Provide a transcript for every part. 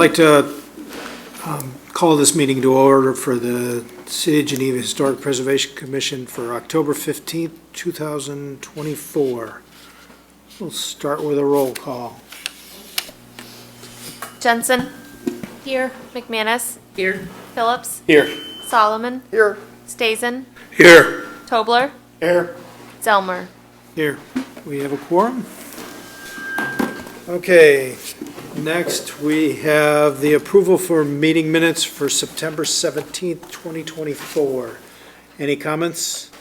like to call this meeting to order for the City of Geneva Historic Preservation Commission for October 15th, 2024. We'll start with a roll call. Jensen. Here. McManus. Here. Phillips. Here. Solomon. Here. Stazen. Here. Tobler. Here. Zelmer. Here. We have a quorum. Okay, next we have the approval for meeting minutes for September 17th, 2024. Any comments?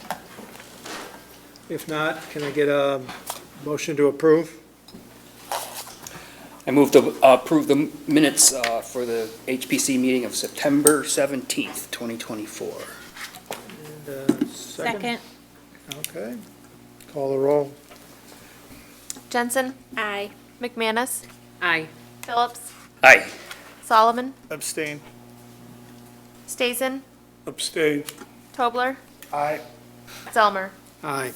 If not, can I get a motion to approve? I move to approve the minutes for the HPC meeting of September 17th, 2024. And, second? Okay, call the roll. Jensen. Aye. McManus. Aye. Phillips. Aye. Solomon. Abstain. Stazen. Abstain. Tobler. Aye. Zelmer. Aye.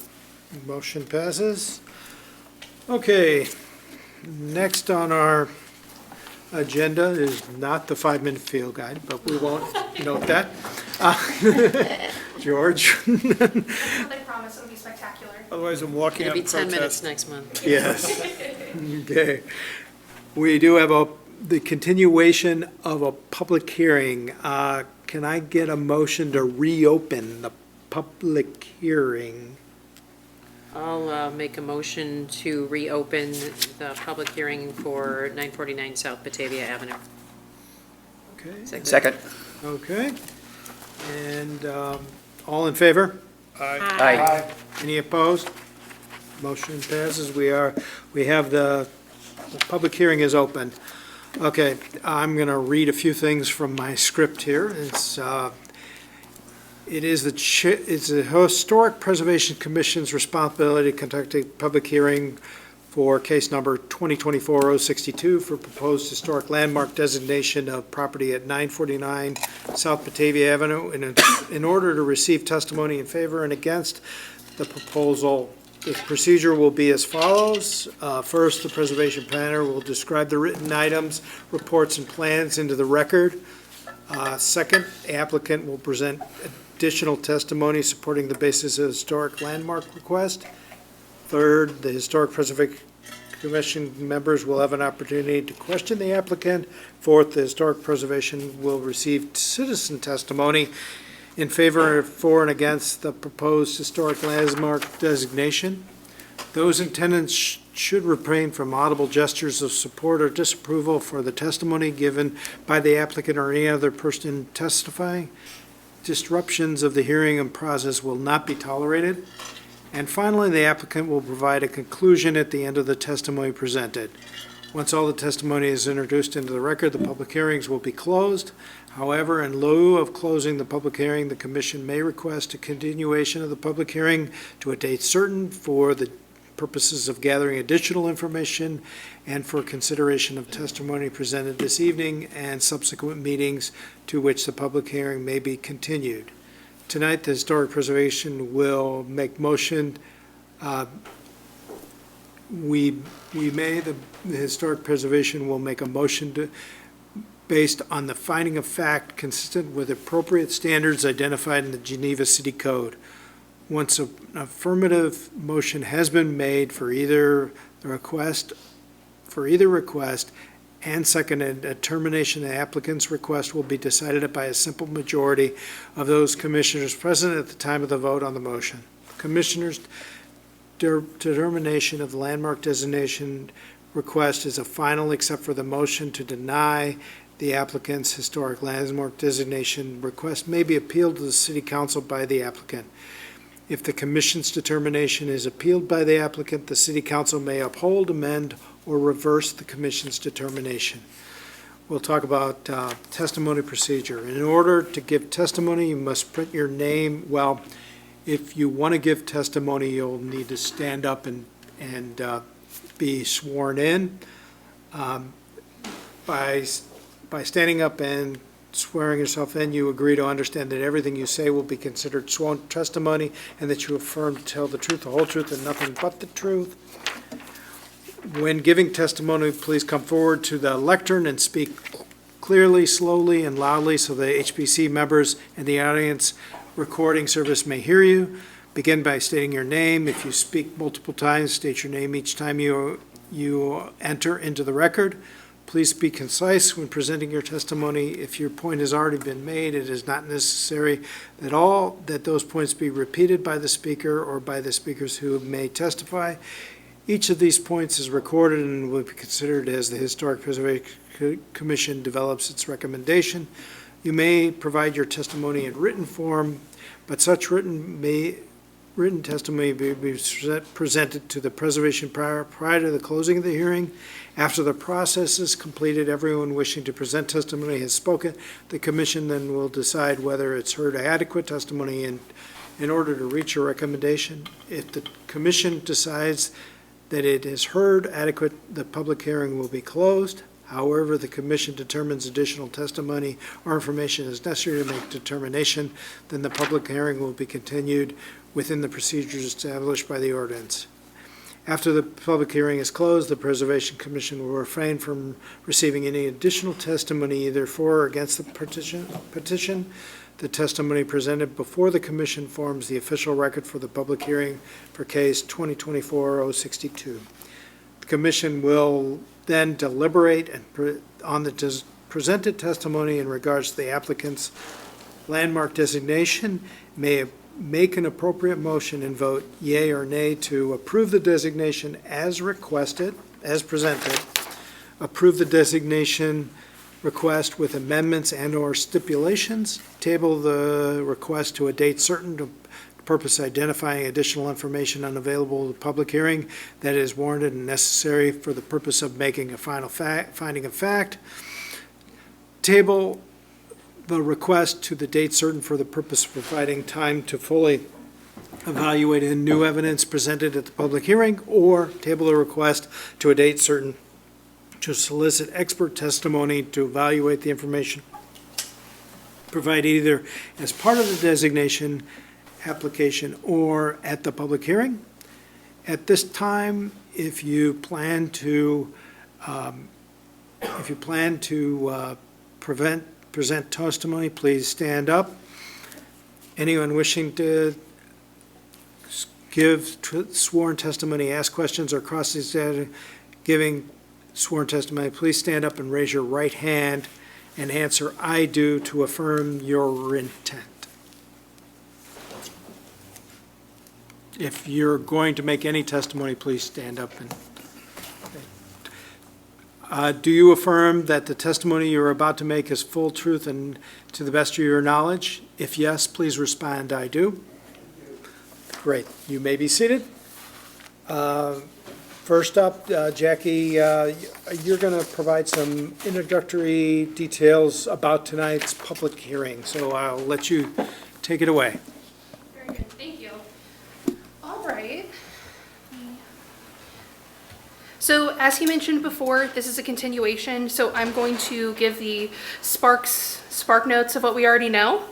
Motion passes. Okay, next on our agenda is not the 5-minute field guide, but we won't note that. George? They promise it'll be spectacular. Otherwise, I'm walking It'll out be in 10 minutes protest. next month. Yes. Okay. We do have the continuation of a public hearing. Can I get a motion to reopen the public hearing? I'll make a motion to reopen the public hearing for 949 South Batavia Avenue. Okay, Second. okay. And all in favor? Aye. Any opposed? Motion passes. We have the public hearing is open. Okay, I'm going to read a few things from my script here. It's the Historic Preservation Commission's responsibility to conduct a public hearing for case number 2024-062 for proposed historic landmark designation of property at 949 South Batavia Avenue in order to receive testimony in favor and against the proposal. The procedure will be as follows. First, the preservation planner will describe the written items, reports, and plans into the record. Second, the applicant will present additional testimony supporting the basis of the historic landmark request. Third, the Historic Preservation Commission members will have an opportunity to question the applicant. Fourth, the Historic Preservation will receive citizen testimony in favor, for, and against the proposed historic landmark designation. Those in attendance should refrain from audible gestures of support or disapproval for the testimony given by the applicant or any other person testifying. Disruptions of the hearing and process will not be tolerated. And finally, the applicant will provide a conclusion at the end of the testimony presented. Once all the testimony is introduced into the record, the public hearings will be closed. However, in lieu of closing the public hearing, the commission may request a continuation of the public hearing to a date certain for the purposes of gathering additional information and for consideration of testimony presented this evening and subsequent meetings to which the public hearing may be continued. Tonight, the Historic Preservation will make motion. The Historic Preservation will make a motion based on the finding of fact consistent with appropriate standards identified in the Geneva City Code. Once an affirmative motion has been made for either request and seconded, a termination of the applicant's request will be decided by a simple majority of those commissioners present at the time of the vote on the motion. Commissioners' determination of the landmark designation request is a final except for the motion to deny the applicant's historic landmark designation request may be appealed to the City Council by the applicant. If the Commission's determination is appealed by the applicant, the City Council may uphold, amend, or reverse the Commission's determination. We'll talk about testimony procedure. In order to give testimony, you must print your name. Well, if you want to give testimony, you'll need to stand up and be sworn in. By standing up and swearing yourself in, you agree to understand that everything you say will be considered sworn testimony and that you affirm to tell the truth, the whole truth, and nothing but the truth. When giving testimony, please come forward to the lectern and speak clearly, slowly, and loudly so the HPC members and the audience recording service may hear you. Begin by stating your name. If you speak multiple times, state your name each time you enter into the record. Please be concise when presenting your testimony. If your point has already been made, it is not necessary that those points be repeated by the speaker or by the speakers who may testify. Each of these points is recorded and will be considered as the Historic Preservation Commission develops its recommendation. You may provide your testimony in written form, but such written testimony may be presented to the preservation prior to the closing of the hearing. After the process is completed, everyone wishing to present testimony has spoken. The commission then will decide whether it's heard adequate testimony in order to reach a recommendation. If the commission decides that it has heard adequate, the public hearing will be closed. However, the commission determines additional testimony or information is necessary to make determination, then the public hearing will be continued within the procedures established by the ordinance. After the public hearing is closed, the Preservation Commission will refrain from receiving any additional testimony either for or against the petition. The testimony presented before the commission forms the official record for the public hearing for case 2024-062. The commission will then deliberate on the presented testimony in regards to the applicant's landmark designation, may make an appropriate motion and vote yea or nay to approve the designation as requested, as presented, approve the designation request with amendments and/or stipulations, table the request to a date certain to purpose identifying additional information unavailable to the public hearing that is warranted and necessary for the purpose of making a final finding of fact, table the request to the date certain for the purpose of providing time to fully evaluate any new evidence presented at the public hearing, or table the request to a date certain to solicit expert testimony to evaluate the information provided either as part of the designation application or at the public hearing. At this time, if you plan to present testimony, please stand up. Anyone wishing to give sworn testimony, ask questions, or cross-examine giving sworn testimony, please stand up and raise your right hand and answer "I do" to affirm your intent. If you're going to make any testimony, please stand up and. Do you affirm that the testimony you're about to make is full truth and to the best of your knowledge? If yes, please respond, "I do." Great. You may be seated. First up, Jackie, you're going to provide some introductory details about tonight's public hearing, so I'll let you take it away. Very good, thank you. All right. So as he mentioned before, this is a continuation, so I'm going to give the spark notes of what we already know.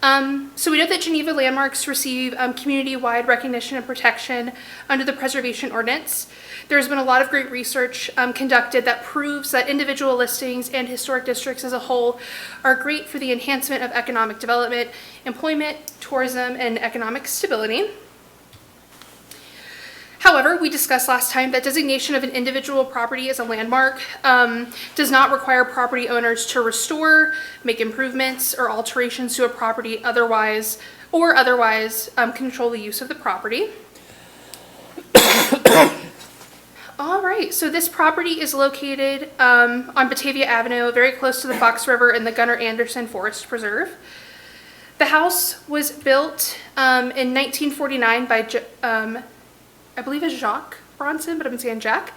So we know that Geneva landmarks receive community-wide recognition and protection under the Preservation Ordinance. There's been a lot of great research conducted that proves that individual listings and historic districts as a whole are great for the enhancement of economic development, employment, tourism, and economic stability. However, we discussed last time that designation of an individual property as a landmark does not require property owners to restore, make improvements, or alterations to a property otherwise control the use of the property. All right, so this property is located on Batavia Ave, very close to the Fox River and the Gunnar Anderson Forest Preserve. The house was built in 1949 by I believe it's Jacques Bronson, but I'm saying Jack.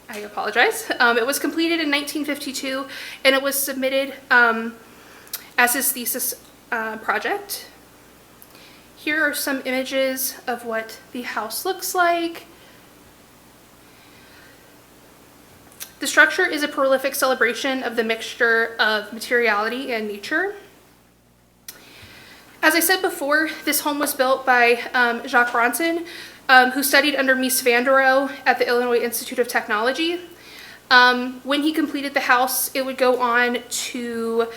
I apologize. It was completed in 1952, and it was submitted as his thesis project. Here are some images of what the house looks like. The structure is a prolific celebration of the mixture of materiality and nature. As I said before, this home was built by Jacques Bronson, who studied under Mies van der Rohe at the Illinois Institute of Technology. When he completed the house, it would go on to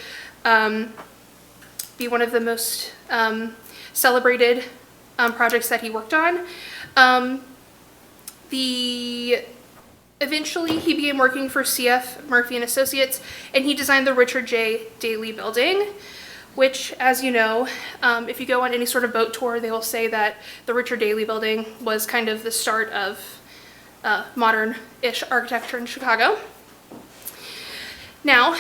be one of the most celebrated projects that he worked on. Eventually, he began working for C.F. Murphy and Associates, and he designed the Richard J. Daley Building, which, as you know, if you go on any sort of boat tour, they will say that the Richard Daley Building was kind of the start of modern-ish architecture in Chicago. Now,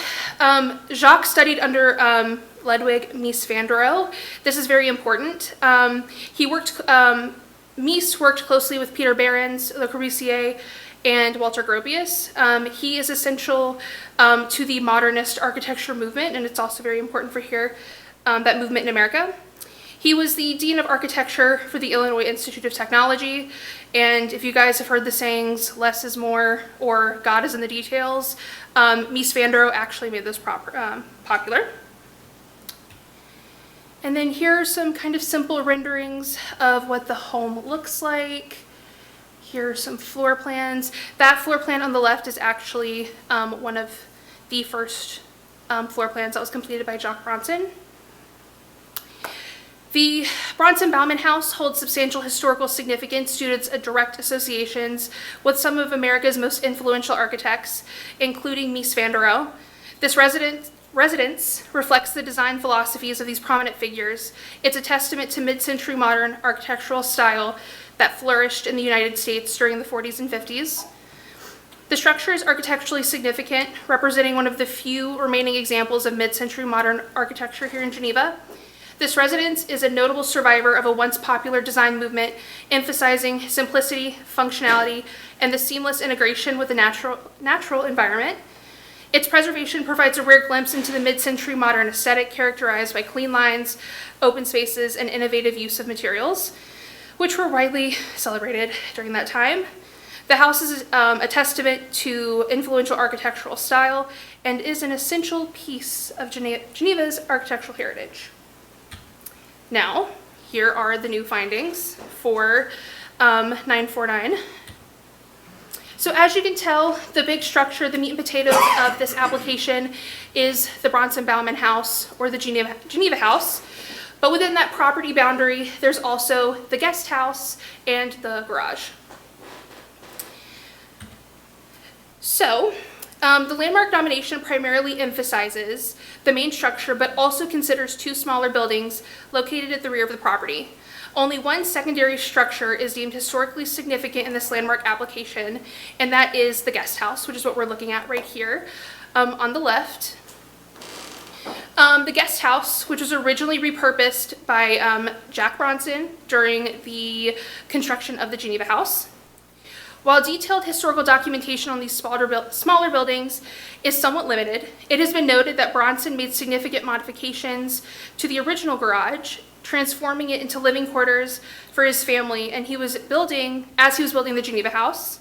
Jacques studied under Ludwig Mies van der Rohe. This is very important. Mies worked closely with Peter Behrens, Le Corbusier, and Walter Gropius. He is essential to the modernist architecture movement, and it's also very important for that movement in America. He was the Dean of Architecture for the Illinois Institute of Technology, and if you guys have heard the sayings, less is more, or God is in the details, Mies van der Rohe actually made this popular. And then here are some kind of simple renderings of what the home looks like. Here are some floor plans. That floor plan on the left is actually one of the first floor plans that was completed by Jacques Bronson. The Bronson-Bauman House holds substantial historical significance due to its direct associations with some of America's most influential architects, including Mies van der Rohe. This residence reflects the design philosophies of these prominent figures. It's a testament to mid-century modern architectural style that flourished in the United States during the 40s and 50s. The structure is architecturally significant, representing one of the few remaining examples of mid-century modern architecture here in Geneva. This residence is a notable survivor of a once popular design movement emphasizing simplicity, functionality, and the seamless integration with the natural environment. Its preservation provides a rare glimpse into the mid-century modern aesthetic characterized by clean lines, open spaces, and innovative use of materials, which were widely celebrated during that time. The house is a testament to influential architectural style and is an essential piece of Geneva's architectural heritage. Now, here are the new findings for 949. So as you can tell, the big structure, the meat and potatoes of this application is the Bronson-Bauman House, or the Geneva House. But within that property boundary, there's also the guest house and the garage. So, the landmark nomination primarily emphasizes the main structure, but also considers two smaller buildings located at the rear of the property. Only one secondary structure is deemed historically significant in this landmark application, and that is the guest house, which is what we're looking at right here on the left. The guest house, which was originally repurposed by Jack Bronson during the construction of the Geneva House. While detailed historical documentation on these smaller buildings is somewhat limited, it has been noted that Bronson made significant modifications to the original garage, transforming it into living quarters for his family, and as he was building the Geneva House.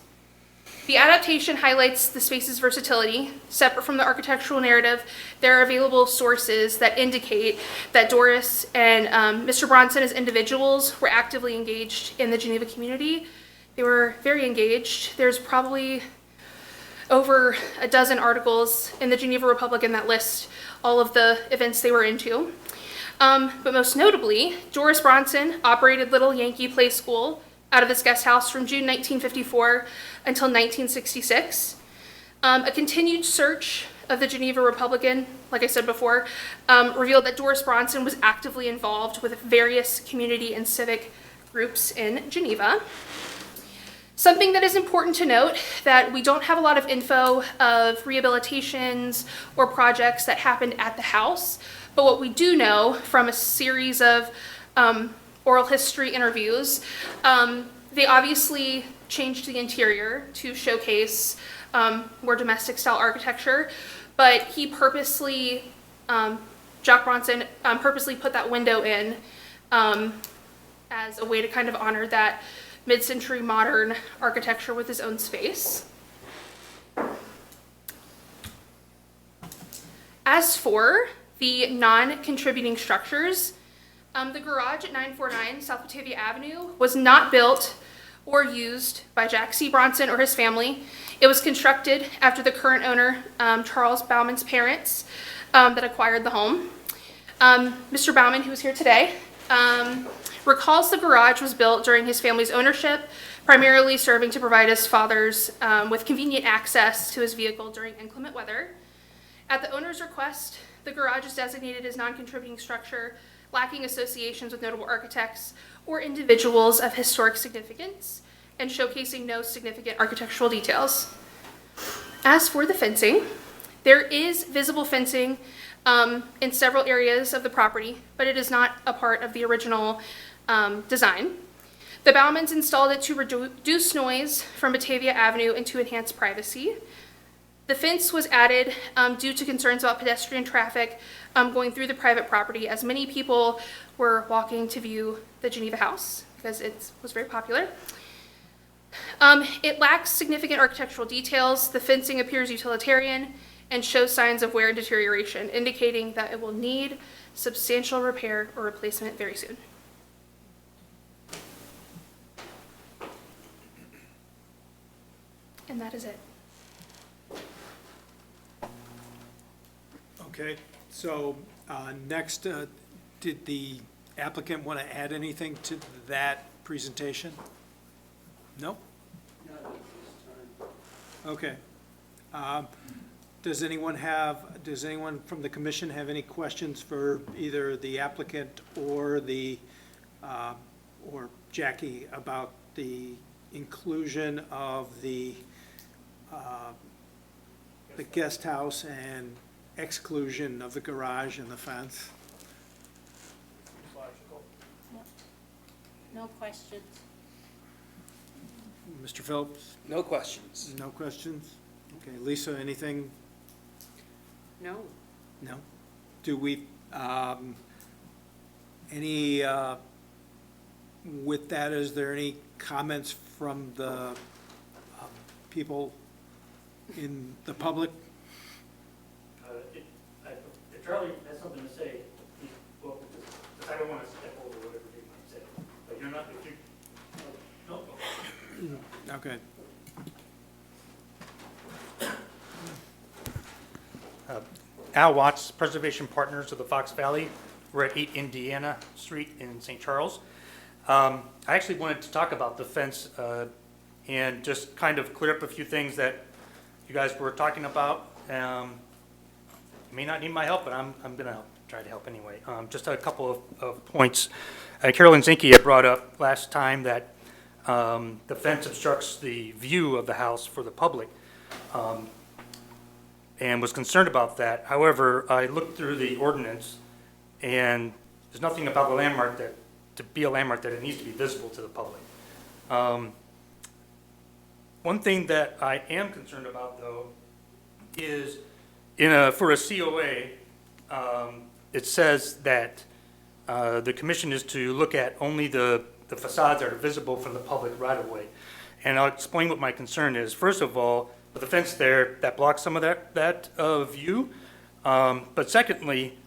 The adaptation highlights the space's versatility. Separate from the architectural narrative, there are available sources that indicate that Doris and Mr. Bronson as individuals were actively engaged in the Geneva community. They were very engaged. There's probably over a dozen articles in the Geneva Republican that list all of the events they were into. But most notably, Doris Bronson operated Little Yankee Play School out of this guest house from June 1954 until 1966. A continued search of the Geneva Republican, like I said before, revealed that Doris Bronson was actively involved with various community and civic groups in Geneva. Something that is important to note, that we don't have a lot of info of rehabilitations or projects that happened at the house, but what we do know from a series of oral history interviews, they obviously changed the interior to showcase more domestic style architecture, but he purposely, Jack Bronson purposely put that window in as a way to kind of honor that mid-century modern architecture with his own space. As for the non-contributing structures, the garage at 949 South Batavia Avenue was not built or used by Jack C. Bronson or his family. It was constructed after the current owner, Charles Bauman's parents, that acquired the home. Mr. Bauman, who is here today, recalls the garage was built during his family's ownership, primarily serving to provide his fathers with convenient access to his vehicle during inclement weather. At the owner's request, the garage is designated as non-contributing structure, lacking associations with notable architects or individuals of historic significance, and showcasing no significant architectural details. As for the fencing, there is visible fencing in several areas of the property, but it is not a part of the original design. The Baumans installed it to reduce noise from Batavia Avenue and to enhance privacy. The fence was added due to concerns about pedestrian traffic going through the private property, as many people were walking to view the Geneva house because it was very popular. It lacks significant architectural details. The fencing appears utilitarian and shows signs of wear and deterioration, indicating that it will need substantial repair or replacement very soon. And that is it. Okay, so next, did the applicant want to add anything to that presentation? No? Okay. Does anyone from the commission have any questions for either the applicant or or Jackie about the inclusion of the guest house and exclusion of the garage and the fence? No questions. Mr. Phillips, No questions. no questions? Okay, Lisa, anything? No. No? Do we, with that, is there any comments from the people in the public? If Charlie has something to say, he's welcome to, because I don't want to step over whatever he might say. But you're not, if you, no. Okay. Al Watts, Preservation Partners of the Fox Valley. We're at 8 Indiana Street in St. Charles. I actually wanted to talk about the fence and just kind of clear up a few things that you guys were talking about. You may not need my help, but I'm going to try to help anyway. Just a couple of points. Carolyn Zinke had brought up last time that the fence obstructs the view of the house for the public, and was concerned about that. However, I looked through the ordinance, and there's nothing about the landmark that, to be a landmark, that it needs to be visible to the public. One thing that I am concerned about, though, is for a COA, it says that the commission is to look at only the facades that are visible from the public right-of-way. And I'll explain what my concern is. First of all, with the fence there, that blocks some of that view. But secondly,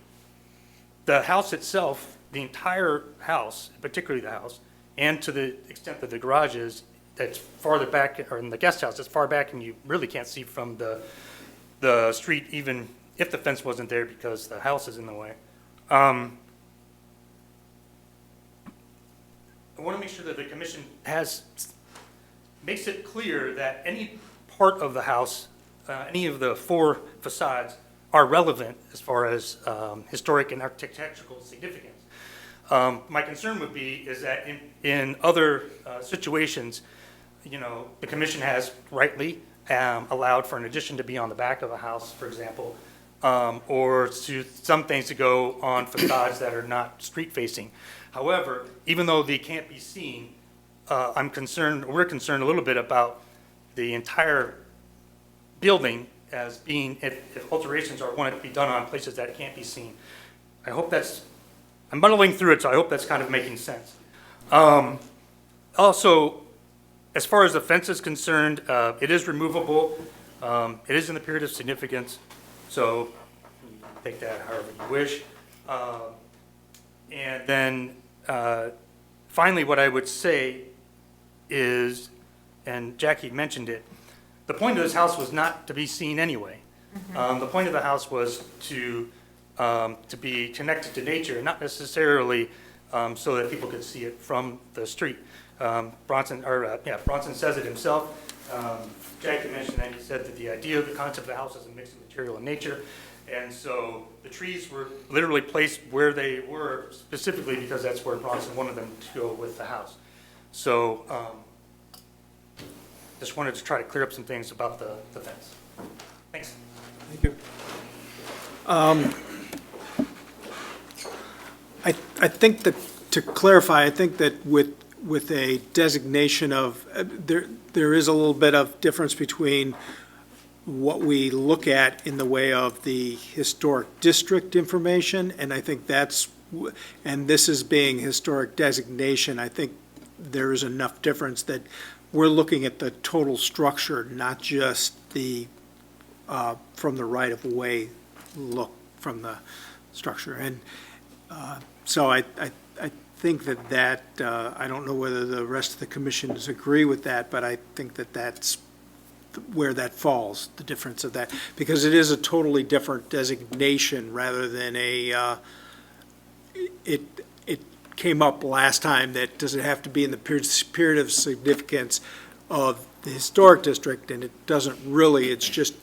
the house itself, the entire house, particularly the house, and to the extent that the garage is, that's farther back, or in the guest house, that's far back, and you really can't see from the street, even if the fence wasn't there, because the house is in the way. I want to make sure that the commission makes it clear that any part of the house, any of the four facades, are relevant as far as historic and architectural significance. My concern would be is that in other situations, the commission has rightly allowed for an addition to be on the back of a house, for example, or to some things to go on facades that are not street facing. However, even though they can't be seen, we're concerned a little bit about the entire building as being, if alterations are wanted to be done on places that can't be seen. I'm muddling through it, so I hope that's kind of making sense. Also, as far as the fence is concerned, it is removable. It is in the period of significance, so take that however you wish. And then finally, what I would say is, and Jackie mentioned it, the point of this house was not to be seen anyway. The point of the house was to be connected to nature, not necessarily so that people could see it from the street. Bronson says it himself. Jackie mentioned that. He said that the idea of the concept of the house is a mix of material and nature. And so the trees were literally placed where they were specifically because that's where Bronson wanted them to go with the house. So just wanted to try to clear up some things about the fence. Thanks. Thank you. I think that, to clarify, I think that with a designation of, there is a little bit of difference between what we look at in the way of the historic district information, and I think that's, and this is being historic designation, I think there is enough difference that we're looking at the total structure, not just the, from the right-of-way look from the structure. And so I think that, I don't know whether the rest of the commissions agree with that, but I think that that's where that falls, the difference of that, because it is a totally different designation rather than a, it came up last time that does it have to be in the period of significance of the historic district, and it doesn't really, it's just,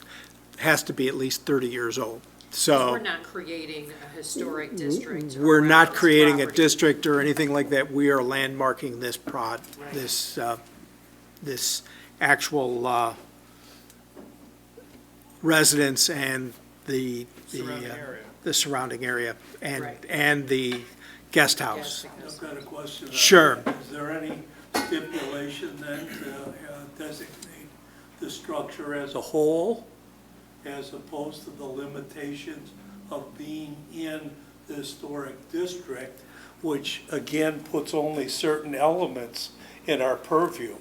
has to be at least 30 years old. So We're not creating a historic district. we're not around creating a property. district or anything like that. We are landmarking this Right. this actual residence and the surrounding area and Right. and the guest house. Yes, I've got a question. on Sure. that. Is there any stipulation then to designate the structure as a whole, as opposed to the limitations of being in the historic district, which again puts only certain elements in our purview?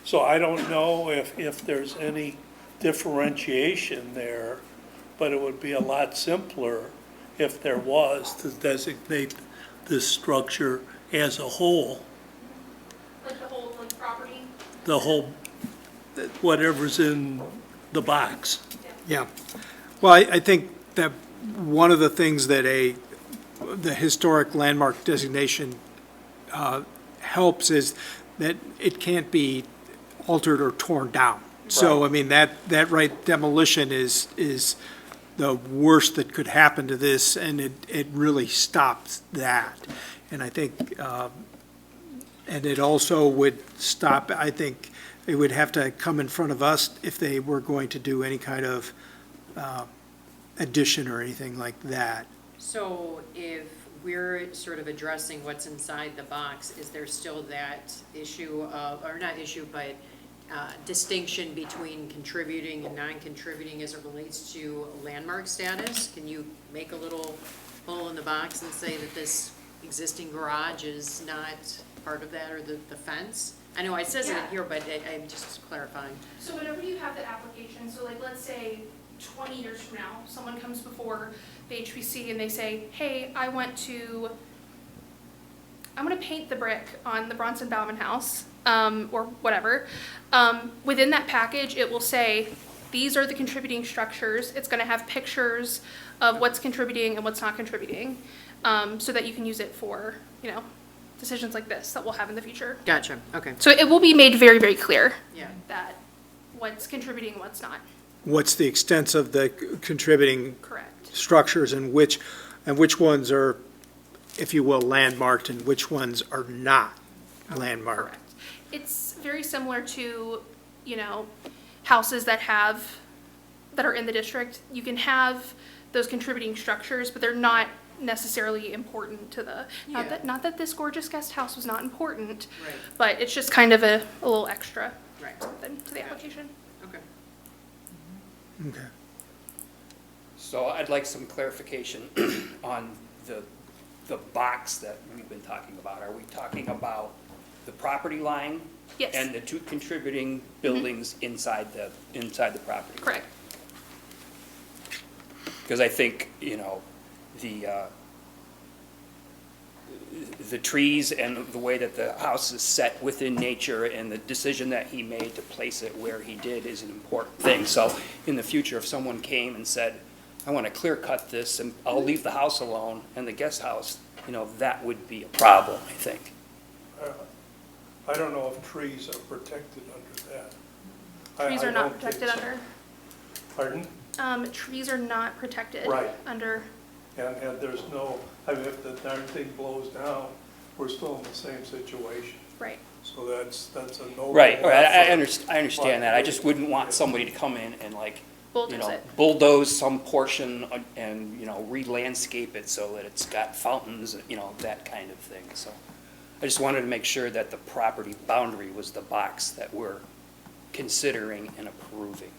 So I don't know if there's any differentiation there, but it would be a lot simpler if there was to designate this structure as a whole, Like the whole, like, property? the whole, whatever's in the box. Yeah. Well, I think that one of the things that the historic landmark designation helps is that it can't be altered or torn down. So, I mean, that right, demolition is the worst that could happen to this, and it really stops that. And I think, and it also would stop, I think, it would have to come in front of us if they were going to do any kind of addition or anything like that. So if we're sort of addressing what's inside the box, is there still that issue of, or not issue, but distinction between contributing and non-contributing as it relates to landmark status? Can you make a little hole in the box and say that this existing garage is not part of that, or the fence? I know it says it Yeah. here, but I'm just clarifying. So whenever you have the application, so like, let's say 20 years from now, someone comes before the HPC and they say, hey, I'm gonna paint the brick on the Bronson Bauman house, or whatever. Within that package, it will say, these are the contributing structures. It's gonna have pictures of what's contributing and what's not contributing, so that you can use it for, decisions like this that we'll have in the future. Gotcha, okay, So it will be made very, very clear yeah. that what's contributing and what's not. What's the extent of the contributing Correct. structures and which ones are, if you will, landmarked and which ones are not landmarked? Correct. It's very similar to, houses that are in the district. You can have those contributing structures, but they're not necessarily important to the, Yeah. not that this gorgeous guest house was not important, Right. but it's just kind of a little extra Right, something to the application. okay. Okay. So I'd like some clarification on the box that we've been talking about. Are we talking about the property line? Yes. And the two contributing buildings inside the property? Correct. Because I think, the trees and the way that the house is set within nature and the decision that he made to place it where he did is an important thing. So in the future, if someone came and said, I want to clear cut this and I'll leave the house alone and the guest house, that would be a problem, I think. I don't know if trees are protected under that. Trees I are not don't think protected so. under, Pardon? trees are not protected Right. under, And there's no, if the darn thing blows down, we're still in the same situation. right. So that's a no. Right, I understand that. I just wouldn't want somebody to come in and Bulldoze it. bulldoze some portion and, re-landscape it so that it's got fountains, that kind of thing. So I just wanted to make sure that the property boundary was the box that we're considering and approving.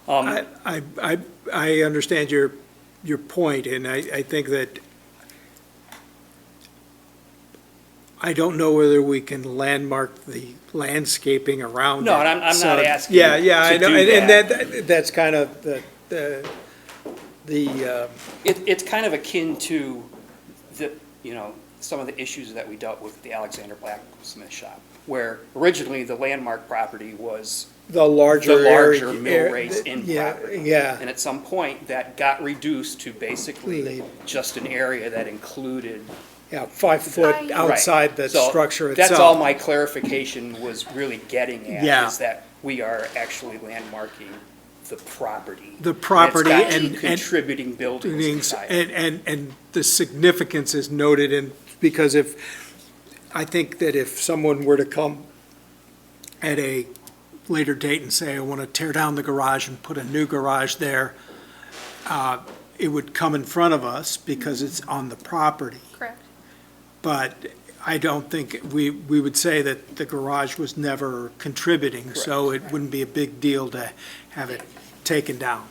I understand your point, and I think that I don't know whether we can landmark the landscaping around it. No, and I'm not So, asking Yeah, you I to know, do and that. that's kind of It's kind of akin to some of the issues that we dealt with the Alexander Blacksmith Shop, where originally the landmark property was the larger the larger area. mill rates in Yeah, property. yeah. And at some point, that got reduced to basically Really? just an area that included. Yeah, 5 foot Right. outside the Right. So structure itself. That's all my clarification was really getting at, Yeah. is that we are actually landmarking the property. The property And and- it's got contributing buildings Means- inside it. And the significance is noted in, because I think that if someone were to come at a later date and say, I want to tear down the garage and put a new garage there, it would come in front of us because it's on the property. Correct. But I don't think, we would say that the garage was never contributing, so it wouldn't be a big deal to have it taken down.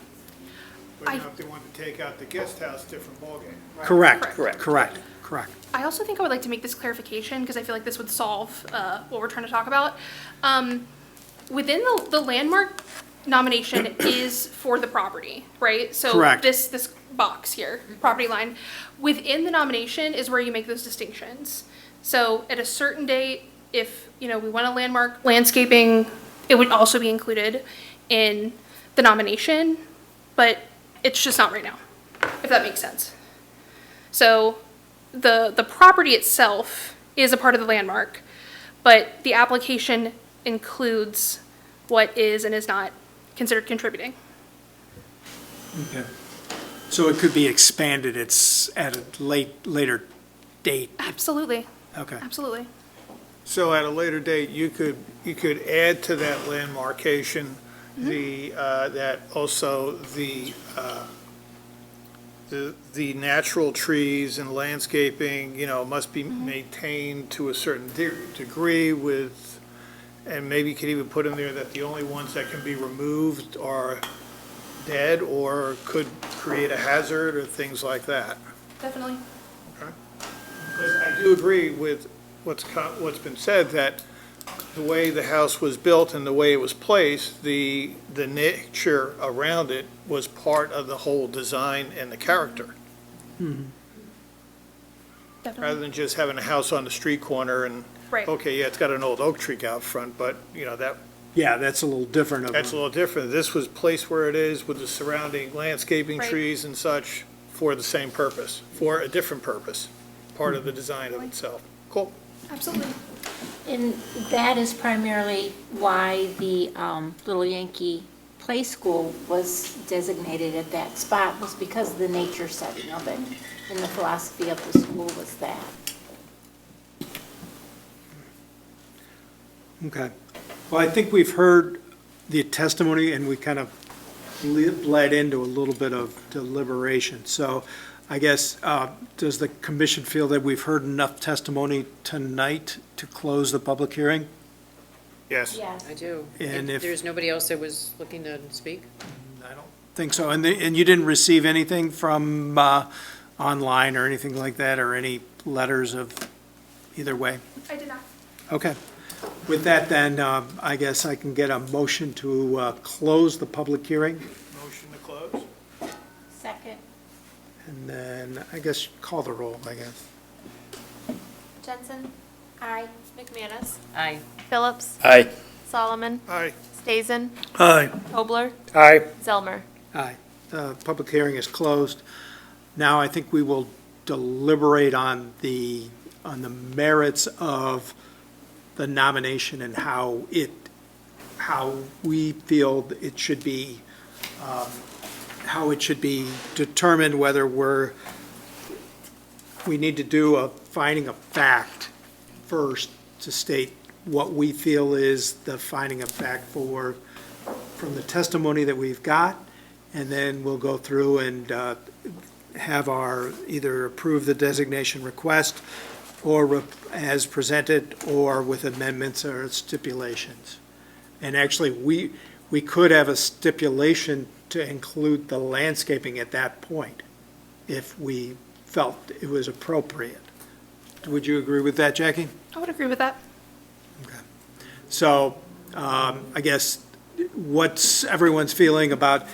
I- But now if they want to take out the guest house, different ballgame. Correct, Correct. correct, correct. I also think I would like to make this clarification because I feel like this would solve what we're trying to talk about. Within the landmark nomination is for the property, right? So Correct. this box here, property line, within the nomination is where you make those distinctions. So at a certain date, if we want a landmark landscaping, it would also be included in the nomination, but it's just not right now, if that makes sense. So the property itself is a part of the landmark, but the application includes what is and is not considered contributing. Okay. So it could be expanded, it's at a later date, Absolutely, okay. absolutely. So at a later date, you could add to that landmarkation that also the natural trees and landscaping, must be maintained to a certain degree with, and maybe you could even put in there that the only ones that can be removed are dead or could create a hazard or things like that. Definitely. Because I do agree with what's been said, that the way the house was built and the way it was placed, the nature around it was part of the whole design and the character, rather Definitely. than just having a house on the street corner and, Right. okay, yeah, it's got an old oak tree out front, but, Yeah, that's a little different of that's a little different. This was placed where it is with the surrounding landscaping, Right. trees and such for the same purpose, for a different purpose, part of the design of itself. Cool. Absolutely. And that is primarily why the Little Yankee Play School was designated at that spot, was because of the nature setting of it. And the philosophy of the school was that. Okay. Well, I think we've heard the testimony, and we kind of bled into a little bit of deliberation. So I guess, does the commission feel that we've heard enough testimony tonight to close the public hearing? Yes. Yes. I do. And if- There's nobody else that was looking to speak? I don't think so. And you didn't receive anything from online or anything like that, or any letters of either way? I did not. Okay. With that, then, I guess I can get a motion to close the public hearing, Motion to close? Second. and then, I guess, call the roll, I guess. Jensen, Aye. McManus, Aye. Phillips, Aye. Solomon, Aye. Stazen, Aye. Tobler, Aye. Zelmer. Aye. The public hearing is closed. Now, I think we will deliberate on the merits of the nomination and how we feel it should be, how it should be determined, whether we need to do a finding of fact first to state what we feel is the finding of fact from the testimony that we've got, and then we'll go through and have our, either approve the designation request or as presented, or with amendments or stipulations. And actually, we could have a stipulation to include the landscaping at that point, if we felt it was appropriate. Would you agree with that, Jackie? I would agree with that. So, I guess, what's everyone's feeling about,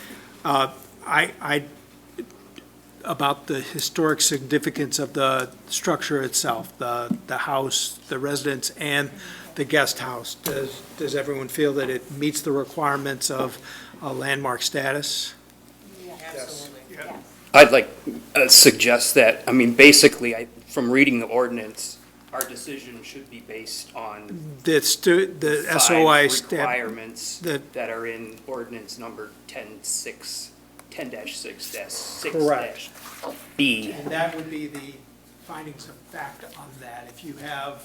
about the historic significance of the structure itself, the house, the residence, and the guest house? Does everyone feel that it meets the requirements of a landmark status? Absolutely. Yeah. I'd like suggest that, I mean, basically, from reading the ordinance, our decision should be based on The SOI five stat, requirements that- that are in ordinance number 10-6-6-6-B. and that would be the findings of fact on that. If you have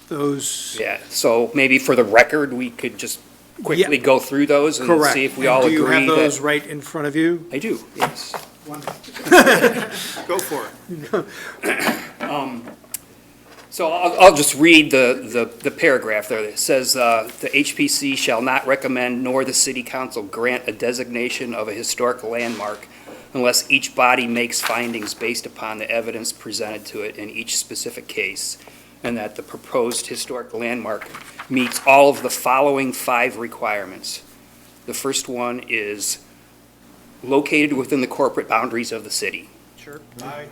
those. Yeah, so maybe for the record, we could just quickly Yeah. go through those and Correct. see if we And all do you agree have those that. right in front of you? I do, yes. Go for it. So I'll just read the paragraph there. It says, "The HPC shall not recommend nor the city council grant a designation of a historic landmark unless each body makes findings based upon the evidence presented to it in each specific case, and that the proposed historic landmark meets all of the following 5 requirements. The first one is located within the corporate boundaries of the city. I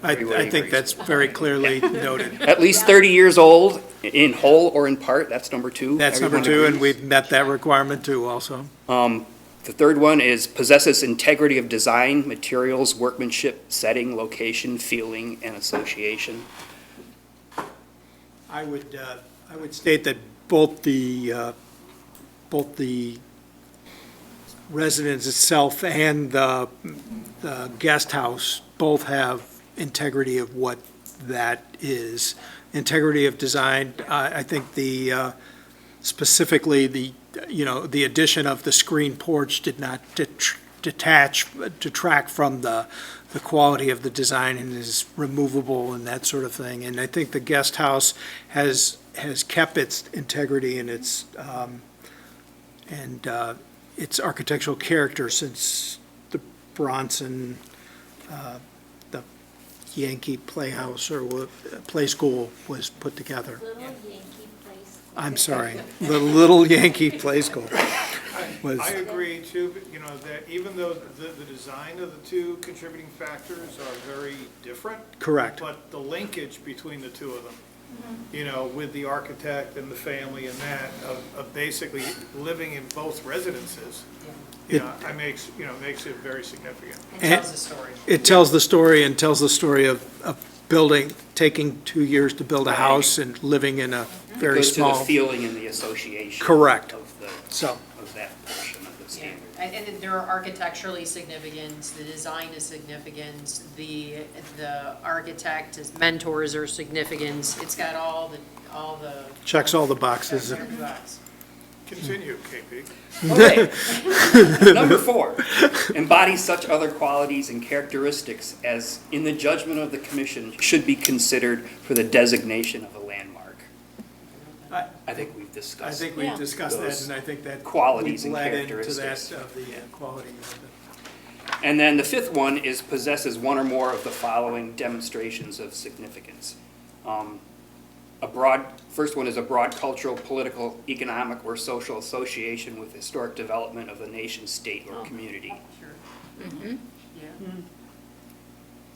think that's very clearly noted. At least 30 years old, in whole or in part, that's number 2. That's number Everyone 2, and agrees? we've met that requirement too also. The third one is possesses integrity of design, materials, workmanship, setting, location, feeling, and association. I would state that both the residence itself and the guest house both have integrity of what that is. Integrity of design, I think specifically the addition of the screen porch did not detract from the quality of the design and is removable and that sort of thing. And I think the guest house has kept its integrity and its architectural character since the Bronson, the Yankee Playhouse or Play School was put together. Little Yankee place. I'm sorry, the Little Yankee Play School was. I agree too, but, that even though the design of the two contributing factors are very different. Correct. But the linkage between the two of them, with the architect and the family and that, of basically living in both residences, makes it very significant. It tells the story. It tells the story and tells the story of building, taking 2 years to build a house and living in a very Goes to the small. feeling and the association. Correct. Of So, that portion of the Yeah, standard. and they're architecturally significant, the design is significant, the architect, his mentors are significant, it's got all the. checks all the boxes. Check the box. Continue, KP. Okay. Number 4, embodies such other qualities and characteristics as, in the judgment of the commission, should be considered for the designation of a landmark. I think we've I discussed. think we've Yeah. discussed that, Those and I think that. qualities we've and led into characteristics. that of the quality of And then the fifth one is possesses one or more of the following demonstrations of significance. First one is a broad cultural, political, economic, or social association with historic development of the nation, state, or community. Sure.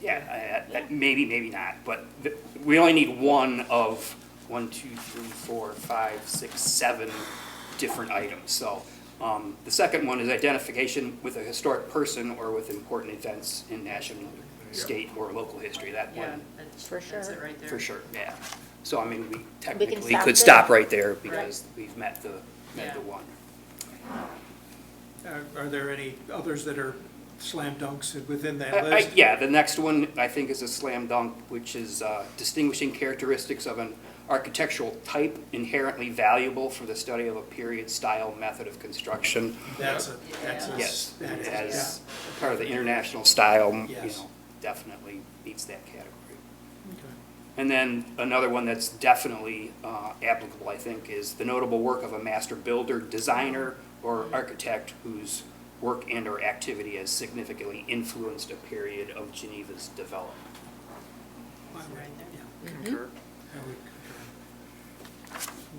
Yeah. Yeah, maybe, maybe not, but we only need one of 1, 2, 3, 4, 5, 6, 7 different items. So the second one is identification with a historic person or with important events in national, state, or local history. That Yeah, one, that's For that's it sure. right there. for sure, yeah. So I mean, we technically stop could there. stop right there because we've met the Yeah. one. Are there any others that are slam dunks within that I- list? Yeah, the next one, I think, is a slam dunk, which is distinguishing characteristics of an architectural type inherently valuable for the study of a period, style, method of construction. That's a, Yes, that is- as part of the international style, you Yes. know, definitely meets that category. Okay. And then another one that's definitely applicable, I think, is the notable work of a master builder, designer, or architect whose work and/or activity has significantly influenced a period of Geneva's development. Right there. Yeah. Concur? I would concur.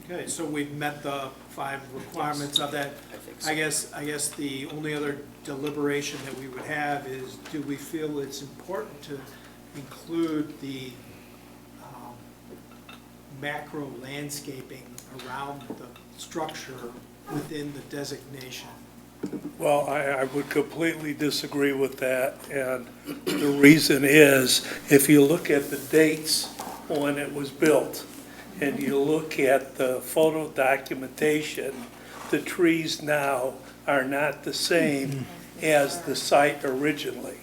Okay, so we've met the 5 requirements of that. I think so. I guess the only other deliberation that we would have is, do we feel it's important to include the macro landscaping around the structure within the designation? Well, I would completely disagree with that, and the reason is, if you look at the dates when it was built, and you look at the photo documentation, the trees now are not the same as the site originally.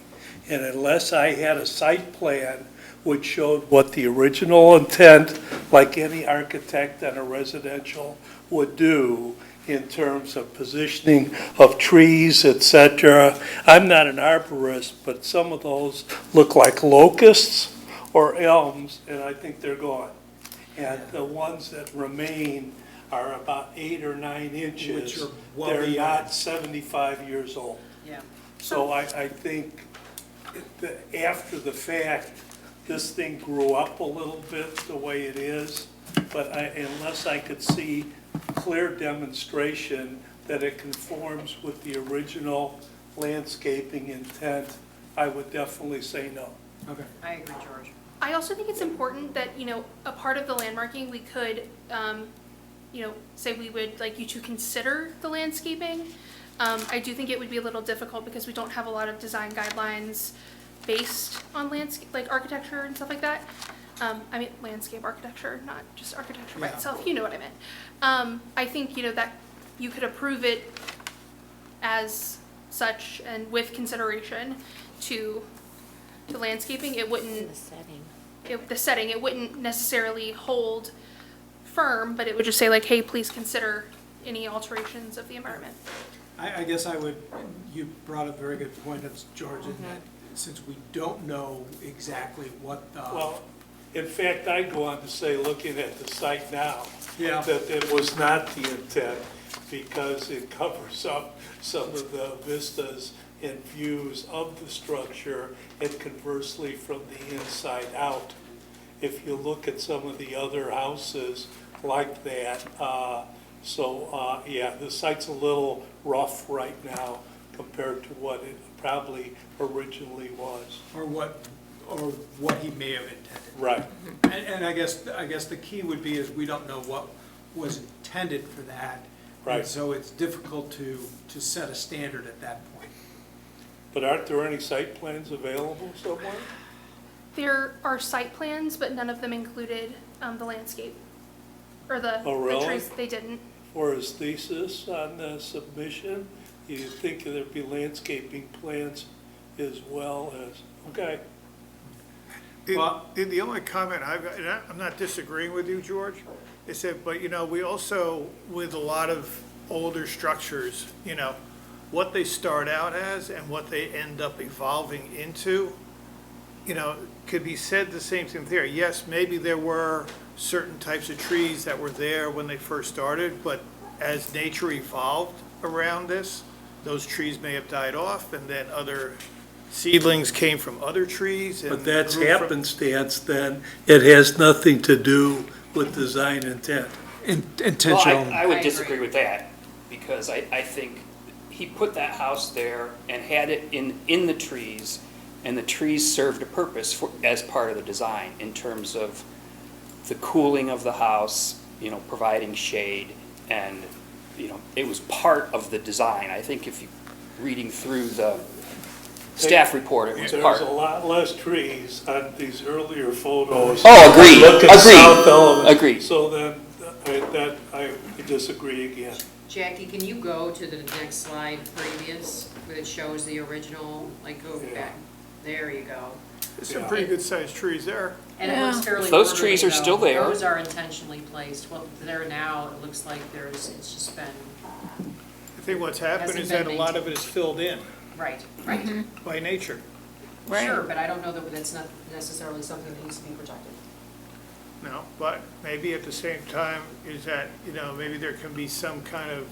And unless I had a site plan which showed what the original intent, like any architect on a residential would do, in terms of positioning of trees, et cetera. I'm not an arborist, but some of those look like locusts or elms, and I think they're gone. And the ones that remain are about 8 or 9 inches. Which are well They're beyond. not 75 years old. Yeah. So I think that after the fact, this thing grew up a little bit the way it is, but unless I could see clear demonstration that it conforms with the original landscaping intent, I would definitely say no. Okay. I agree, George. I also think it's important that, a part of the landmarking, we could, say we would like you to consider the landscaping. I do think it would be a little difficult because we don't have a lot of design guidelines based on landscape, like architecture and stuff like that. I mean, landscape architecture, not just architecture by Yeah. itself, you know what I meant. I think, that you could approve it as such and with consideration to landscaping. It In wouldn't, the setting. the setting, it wouldn't necessarily hold firm, but it would just say like, hey, please consider any alterations of the environment. I guess you brought up a very good point, George, in that since we don't know exactly what the. Well, in fact, I'd go on to say, looking at the site now, Yeah. that it was not the intent, because it covers up some of the vistas and views of the structure, and conversely from the inside out. If you look at some of the other houses like that, yeah, the site's a little rough right now compared to what it probably originally was. Or what he may have intended. Right. And I guess the key would be is we don't know what was intended for that. Right. And so it's difficult to set a standard at that point. But aren't there any site plans available somewhere? There are site plans, but none of them included the landscape or the Oh, really? trees. They didn't. For his thesis on the submission, you'd think there'd be landscaping plans as well as, okay. Well- The only comment I've got, and I'm not disagreeing with you, George, is that, but, we also, with a lot of older structures, what they start out as and what they end up evolving into, could be said the same thing there. Yes, maybe there were certain types of trees that were there when they first started, but as nature evolved around this, those trees may have died off, and then other seedlings came from other trees and But that's grew from- happenstance then. It has nothing to do with design intent. Well, Intentional. I I would agree. disagree with that, because I think he put that house there and had it in the trees, and the trees served a purpose as part of the design, in terms of the cooling of the house, providing shade, and, it was part of the design. I think if you, reading through the staff report, it was There's part. a lot less trees on these earlier photos. Oh, agreed, Look at south element. agreed. So then, I disagree again. Jackie, can you go to the next slide previous, where it shows the original, like go back? There you go. There's some pretty good sized trees there. And it looks fairly. If those orderly, trees are though. still there. Those are intentionally placed. Well, there now, it looks like it's just been, I think what's happened Hasn't is that a been lot of it is filled in right, right. by nature. Sure, but I don't know that that's not necessarily something that needs to be protected. No, but maybe at the same time is that, maybe there can be some kind of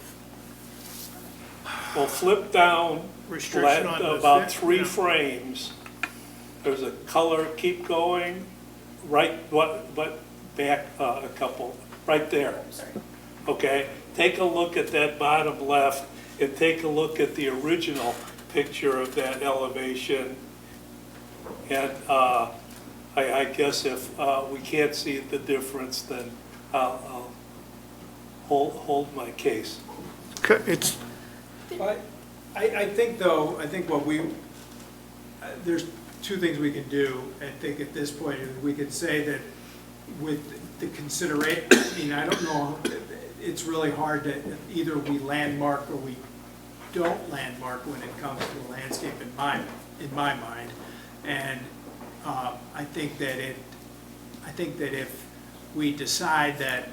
Well, flip down restriction on the. about thi- three you know. frames. There's a color, keep going, right, but back a couple, right there. Okay, take a look at that bottom left and take a look at the original picture of that elevation. And I guess if we can't see the difference, then I'll hold my case. It's, I think though, what there's two things we can do. I think at this point, we could say that with the consideration, I don't know, it's really hard to, either we landmark or we don't landmark when it comes to the landscape in my mind. And I think that if we decide that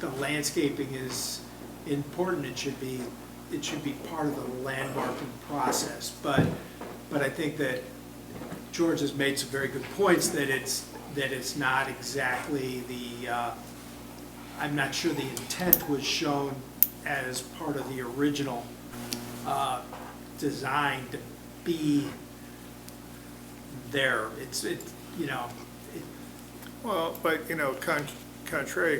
the landscaping is important, it should be part of the landmarking process. But I think that George has made some very good points that it's not exactly I'm not sure the intent was shown as part of the original design to be there. well, but, contrary,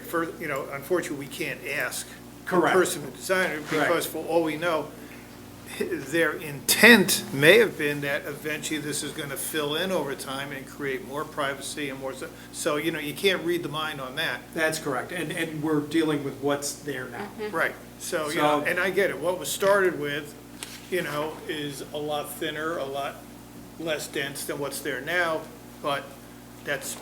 unfortunately, we can't ask the Correct. person who designed it, Correct. because for all we know, their intent may have been that eventually this is going to fill in over time and create more privacy and more, so, you can't read the mind on that. That's correct, and we're dealing with what's there now. Right, so, So- and I get it, what was started with, is a lot thinner, a lot less dense than what's there now, but that's,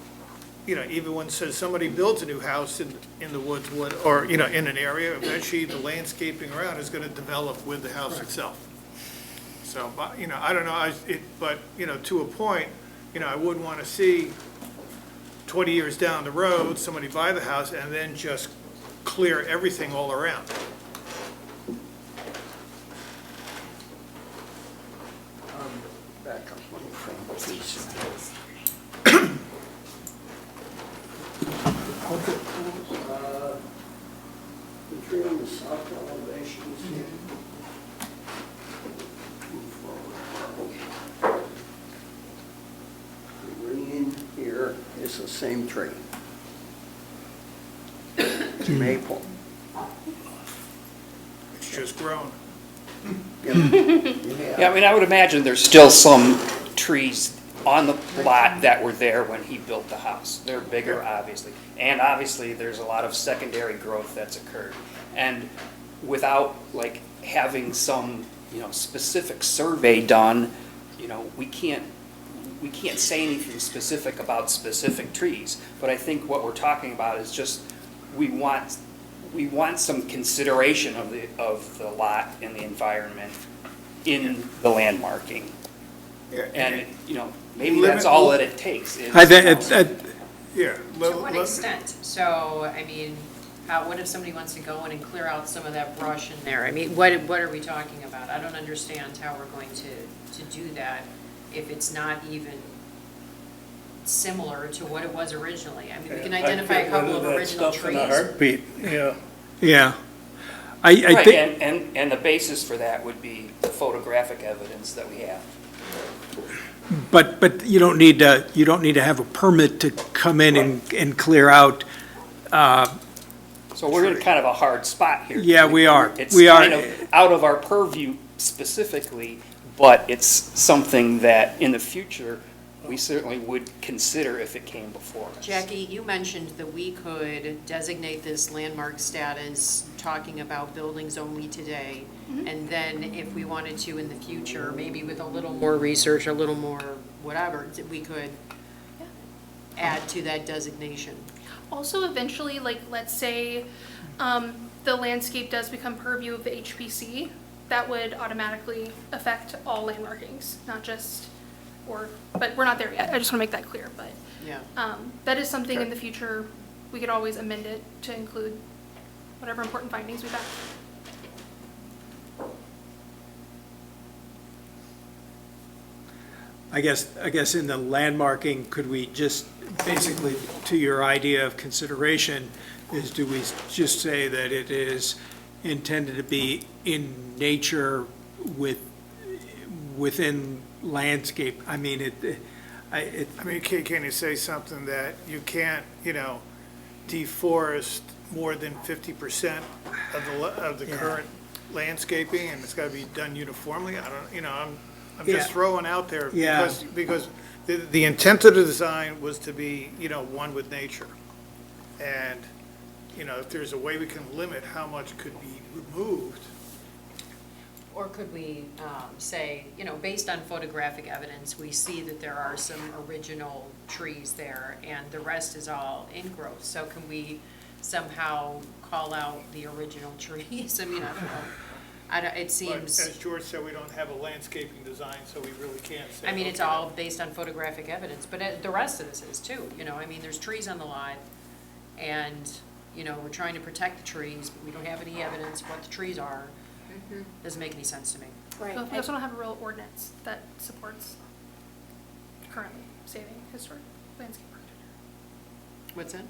even when somebody builds a new house in the woods, or, in an area, eventually the landscaping around is gonna develop with the house itself. So, but, I don't know, but, to a point, I wouldn't wanna see 20 years down the road, somebody buy the house and then just clear everything all around. Back up one frame, please. The tree on the south elevation is here. Move forward. The green here is the same tree. It's maple. It's just grown. Yeah, I would imagine there's still some trees on the lot that were there when he built the house. They're bigger, obviously. And obviously, there's a lot of secondary growth that's occurred. And without, having some, specific survey done, we can't say anything specific about specific trees. But I think what we're talking about is just, we want some consideration of the lot and the environment in the landmarking. And, maybe that's all that it takes. is- Yeah. To what extent? So, what if somebody wants to go in and clear out some of that brush in there? What are we talking about? I don't understand how we're going to do that if it's not even similar to what it was originally. We can identify a couple of original trees. Heartbeat, yeah. Yeah. I Right, think, and the basis for that would be the photographic evidence that we have. But you don't need to have a permit to come in and clear out. So we're in kind of a hard spot here. Yeah, we are. It's We are. kind of out of our purview specifically, but it's something that in the future, we certainly would consider if it came before us. Jackie, you mentioned that we could designate this landmark status, talking about buildings only today. And then if we wanted to in the future, maybe with a little more research, a little more whatever, we could add to that designation. Also, eventually, like, let's say the landscape does become purview of the HPC, that would automatically affect all landmarkings, not just, but we're not there yet. I just want to make that clear, but Yeah. that is something in the future, we could always amend it to include whatever important findings we've had. I guess in the landmarking, could we just, basically, to your idea of consideration, do we just say that it is intended to be in nature within landscape? I mean, I mean, can you say something that you can't, deforest more than 50% of the Yeah. current landscaping, and it's gotta be done uniformly? I don't, I'm Yeah. just throwing out there, Yeah. because the intent of the design was to be, one with nature. And, if there's a way we can limit how much could be removed, Or could we say, based on photographic evidence, we see that there are some original trees there and the rest is all ingrowth. So can we somehow call out the original trees? I mean, I don't know. It but seems, as George said, we don't have a landscaping design, so we really can't say. I mean, it's okay. all based on photographic evidence, but the rest of this is too, I mean, there's trees on the lot and, we're trying to protect the trees, but we don't have any evidence of what the trees are. Doesn't make any sense to me. Right. So we also don't have a real ordinance that supports currently saving historic landscape. What's that?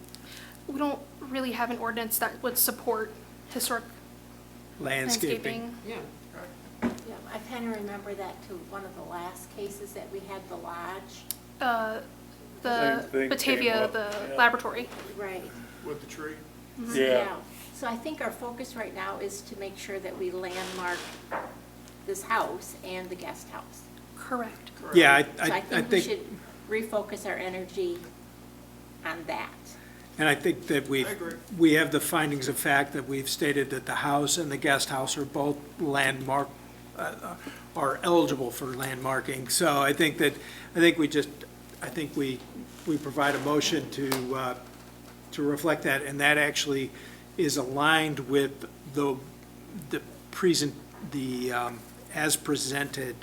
We don't really have an ordinance that would support historic landscaping. landscaping. Yeah. Yeah, I kind of remember that to one of the last cases that we had the lodge. The Same thing Batavia, came up, the yeah. laboratory. Right. With the tree? Yeah. So I think our focus right now is to make sure that we landmark this house and the guest house. Correct. Yeah, So I I think we think, should refocus our energy on that. and I think that I agree. we have the findings of fact that we've stated that the house and the guest house are both are eligible for landmarking. So I think we provide a motion to reflect that, and that actually is aligned with the as presented,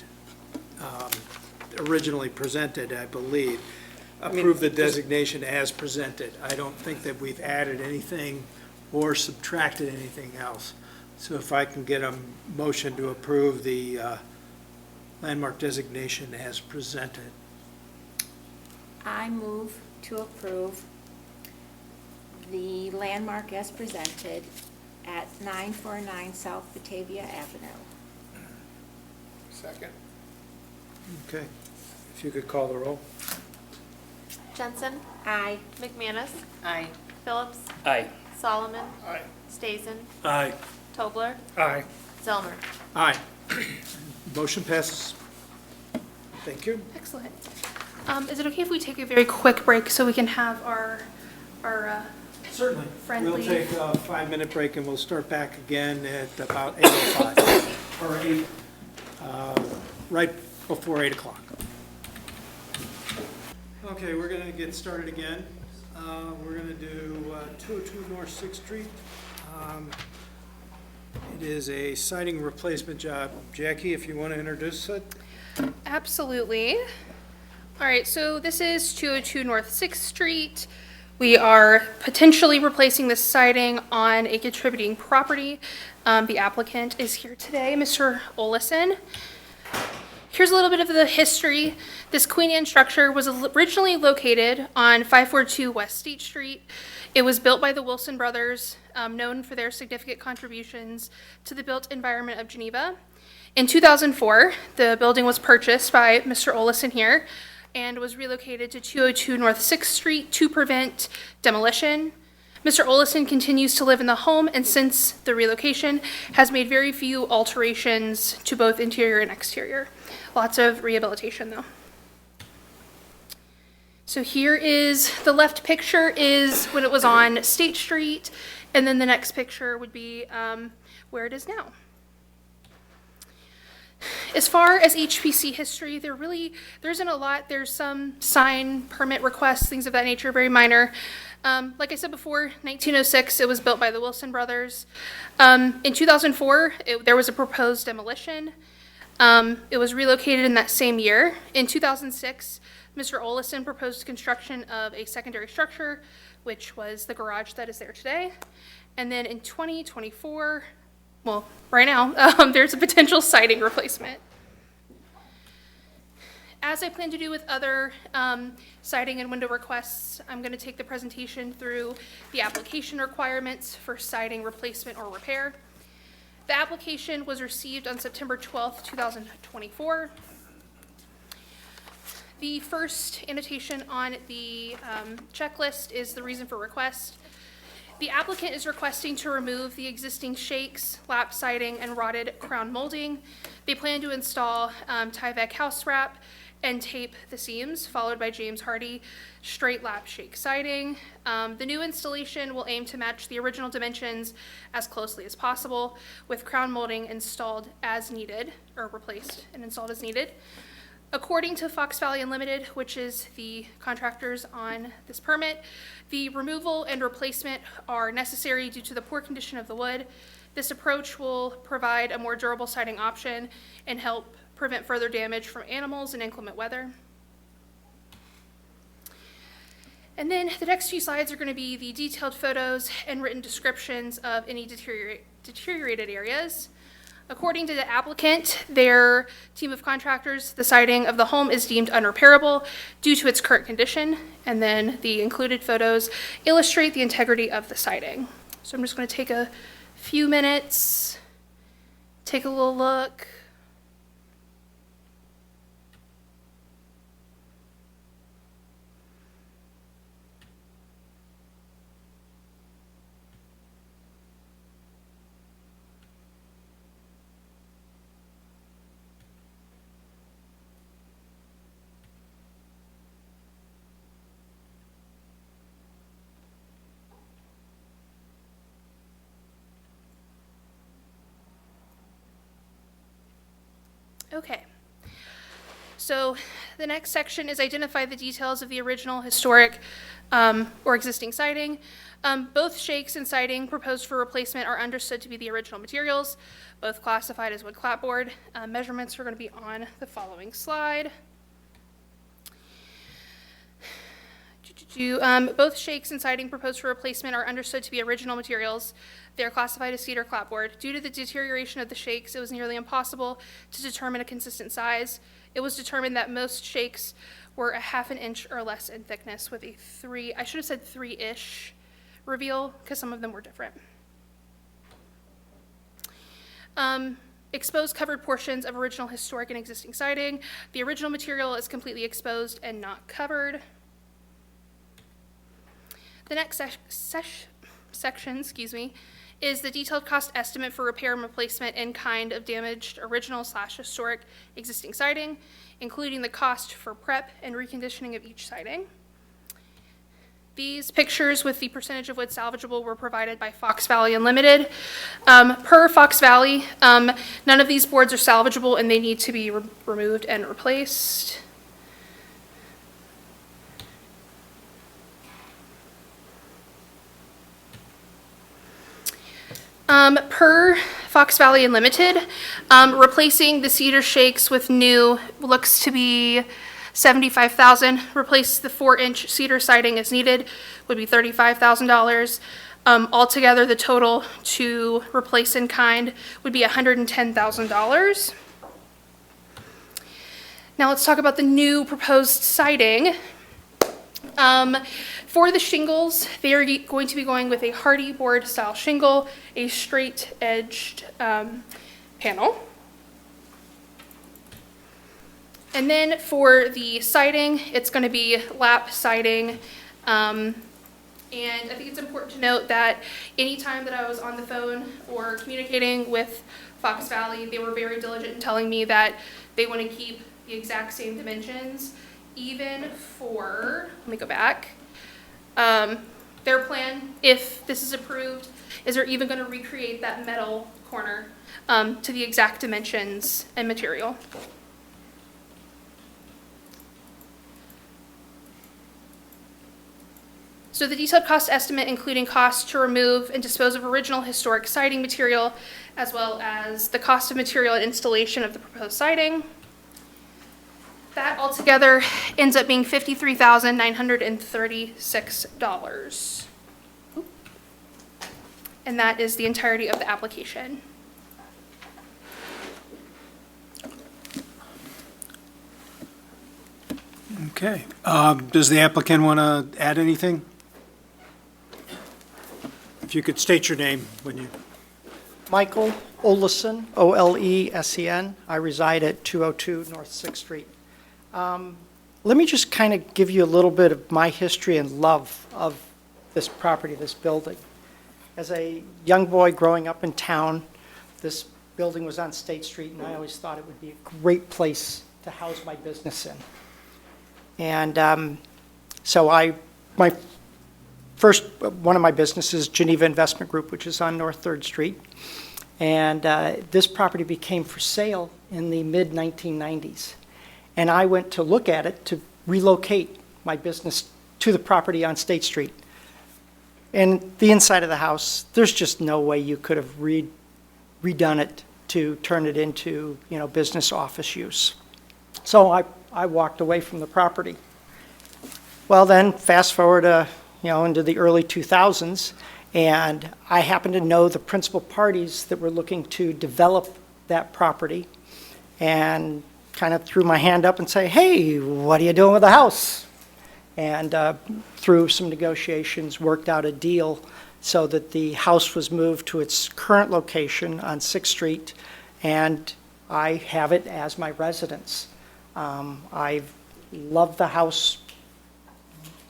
originally presented, I believe. Approve the designation as presented. I don't think that we've added anything or subtracted anything else. So if I can get a motion to approve the landmark designation as presented. I move to approve the landmark as presented at 949 South Batavia Avenue. Second? Okay. If you could call the roll. Jensen, Aye. McManus, Aye. Phillips, Aye. Solomon, Aye. Stazen, Aye. Tobler, Aye. Zelmer. Aye. Motion passes. Thank you. Excellent. Is it okay if we take a very quick break so we can have our Certainly. Friendly. We'll take a 5-minute break and we'll start back again at about 8:05, or 8, right before 8 o'clock. Okay, we're going to get started again. We're going to do 202 North 6th Street. It is a siding replacement job. Jackie, if you want to introduce it? Absolutely. All right, so this is 202 North 6th Street. We are potentially replacing the siding on a contributing property. The applicant is here today, Mr. Olison. Here's a little bit of the history. This Queen Anne structure was originally located on 542 West State Street. It was built by the Wilson brothers, known for their significant contributions to the built environment of Geneva. In 2004, the building was purchased by Mr. Olison here and was relocated to 202 North 6th Street to prevent demolition. Mr. Olison continues to live in the home, and since the relocation, has made very few alterations to both interior and exterior. Lots of rehabilitation, though. So here is, the left picture is when it was on State Street, and then the next picture would be where it is now. As far as HPC history, there isn't a lot. There's some sign permit requests, things of that nature, very minor. Like I said before, 1906, it was built by the Wilson brothers. In 2004, there was a proposed demolition. It was relocated in that same year. In 2006, Mr. Olison proposed construction of a secondary structure, which was the garage that is there today. And then in 2024, well, right now, there's a potential siding replacement. As I plan to do with other siding and window requests, I'm going to take the presentation through the application requirements for siding replacement or repair. The application was received on September 12th, 2024. The first annotation on the checklist is the reason for request. The applicant is requesting to remove the existing shakes, lap siding, and rotted crown molding. They plan to install Tyvek house wrap and tape the seams, followed by James Hardy straight lap shake siding. The new installation will aim to match the original dimensions as closely as possible, with crown molding installed as needed, or replaced and installed as needed. According to Fox Valley Unlimited, which is the contractors on this permit, the removal and replacement are necessary due to the poor condition of the wood. This approach will provide a more durable siding option and help prevent further damage from animals in inclement weather. And then the next few slides are going to be the detailed photos and written descriptions of any deteriorated areas. According to the applicant, their team of contractors, the siding of the home is deemed unrepairable due to its current condition, and then the included photos illustrate the integrity of the siding. So I'm just going to take a few minutes, take a little look. Okay, so the next section is identify the details of the original historic or existing siding. Both shakes and siding proposed for replacement are understood to be the original materials, both classified as wood clapboard. Measurements are going to be on the following slide. Both shakes and siding proposed for replacement are understood to be original materials. They are classified as cedar clapboard. Due to the deterioration of the shakes, it was nearly impossible to determine a consistent size. It was determined that most shakes were a half an inch or less in thickness with a 3-ish reveal, because some of them were different. Exposed covered portions of original historic and existing siding. The original material is completely exposed and not covered. The next section, is the detailed cost estimate for repair and replacement in kind of damaged original/historic existing siding, including the cost for prep and reconditioning of each siding. These pictures with the percentage of wood salvageable were provided by Fox Valley Unlimited. Per Fox Valley, none of these boards are salvageable and they need to be removed and replaced. Per Fox Valley Unlimited, replacing the cedar shakes with new looks to be $75,000. Replace the 4-inch cedar siding as needed would be $35,000. Altogether, the total to replace in kind would be $110,000. Now let's talk about the new proposed siding. For the shingles, they are going to be going with a hardy board style shingle, a straight edged panel. And then for the siding, it's going to be lap siding. And I think it's important to note that anytime that I was on the phone or communicating with Fox Valley, they were very diligent in telling me that they want to keep the exact same dimensions, even for, let me go back. Their plan, if this is approved, is they're even going to recreate that metal corner to the exact dimensions and material. So the detailed cost estimate, including costs to remove and dispose of original historic siding material, as well as the cost of material and installation of the proposed siding. That altogether ends up being $53,936. And that is the entirety of the application. Okay. Does the applicant want to add anything? If you could state your name when you... Michael Olesen, O-L-E-S-E-N. I reside at 202 North 6th Street. Let me just kind of give you a little bit of my history and love of this property, this building. As a young boy growing up in town, this building was on State Street, and I always thought it would be a great place to house my business in. And so one of my businesses, Geneva Investment Group, which is on North 3rd Street. And this property became for sale in the mid-1990s. And I went to look at it to relocate my business to the property on State Street. And the inside of the house, there's just no way you could have redone it to turn it into, business office use. So I walked away from the property. Well, then, fast forward, into the early 2000s, and I happened to know the principal parties that were looking to develop that property, and kind of threw my hand up and say, hey, what are you doing with the house? And through some negotiations, worked out a deal so that the house was moved to its current location on 6th Street, and I have it as my residence. I've loved the house,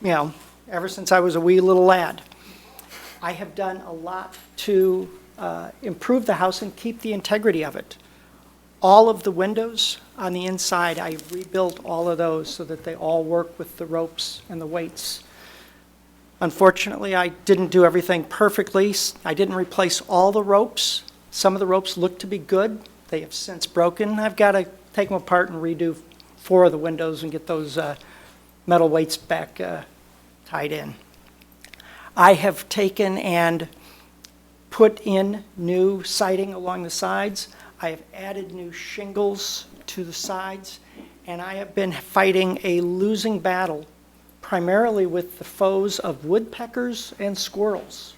ever since I was a wee little lad. I have done a lot to improve the house and keep the integrity of it. All of the windows on the inside, I rebuilt all of those so that they all work with the ropes and the weights. Unfortunately, I didn't do everything perfectly. I didn't replace all the ropes. Some of the ropes look to be good. They have since broken. I've got to take them apart and redo 4 of the windows and get those metal weights back tied in. I have taken and put in new siding along the sides. I have added new shingles to the sides, and I have been fighting a losing battle, primarily with the foes of woodpeckers and squirrels.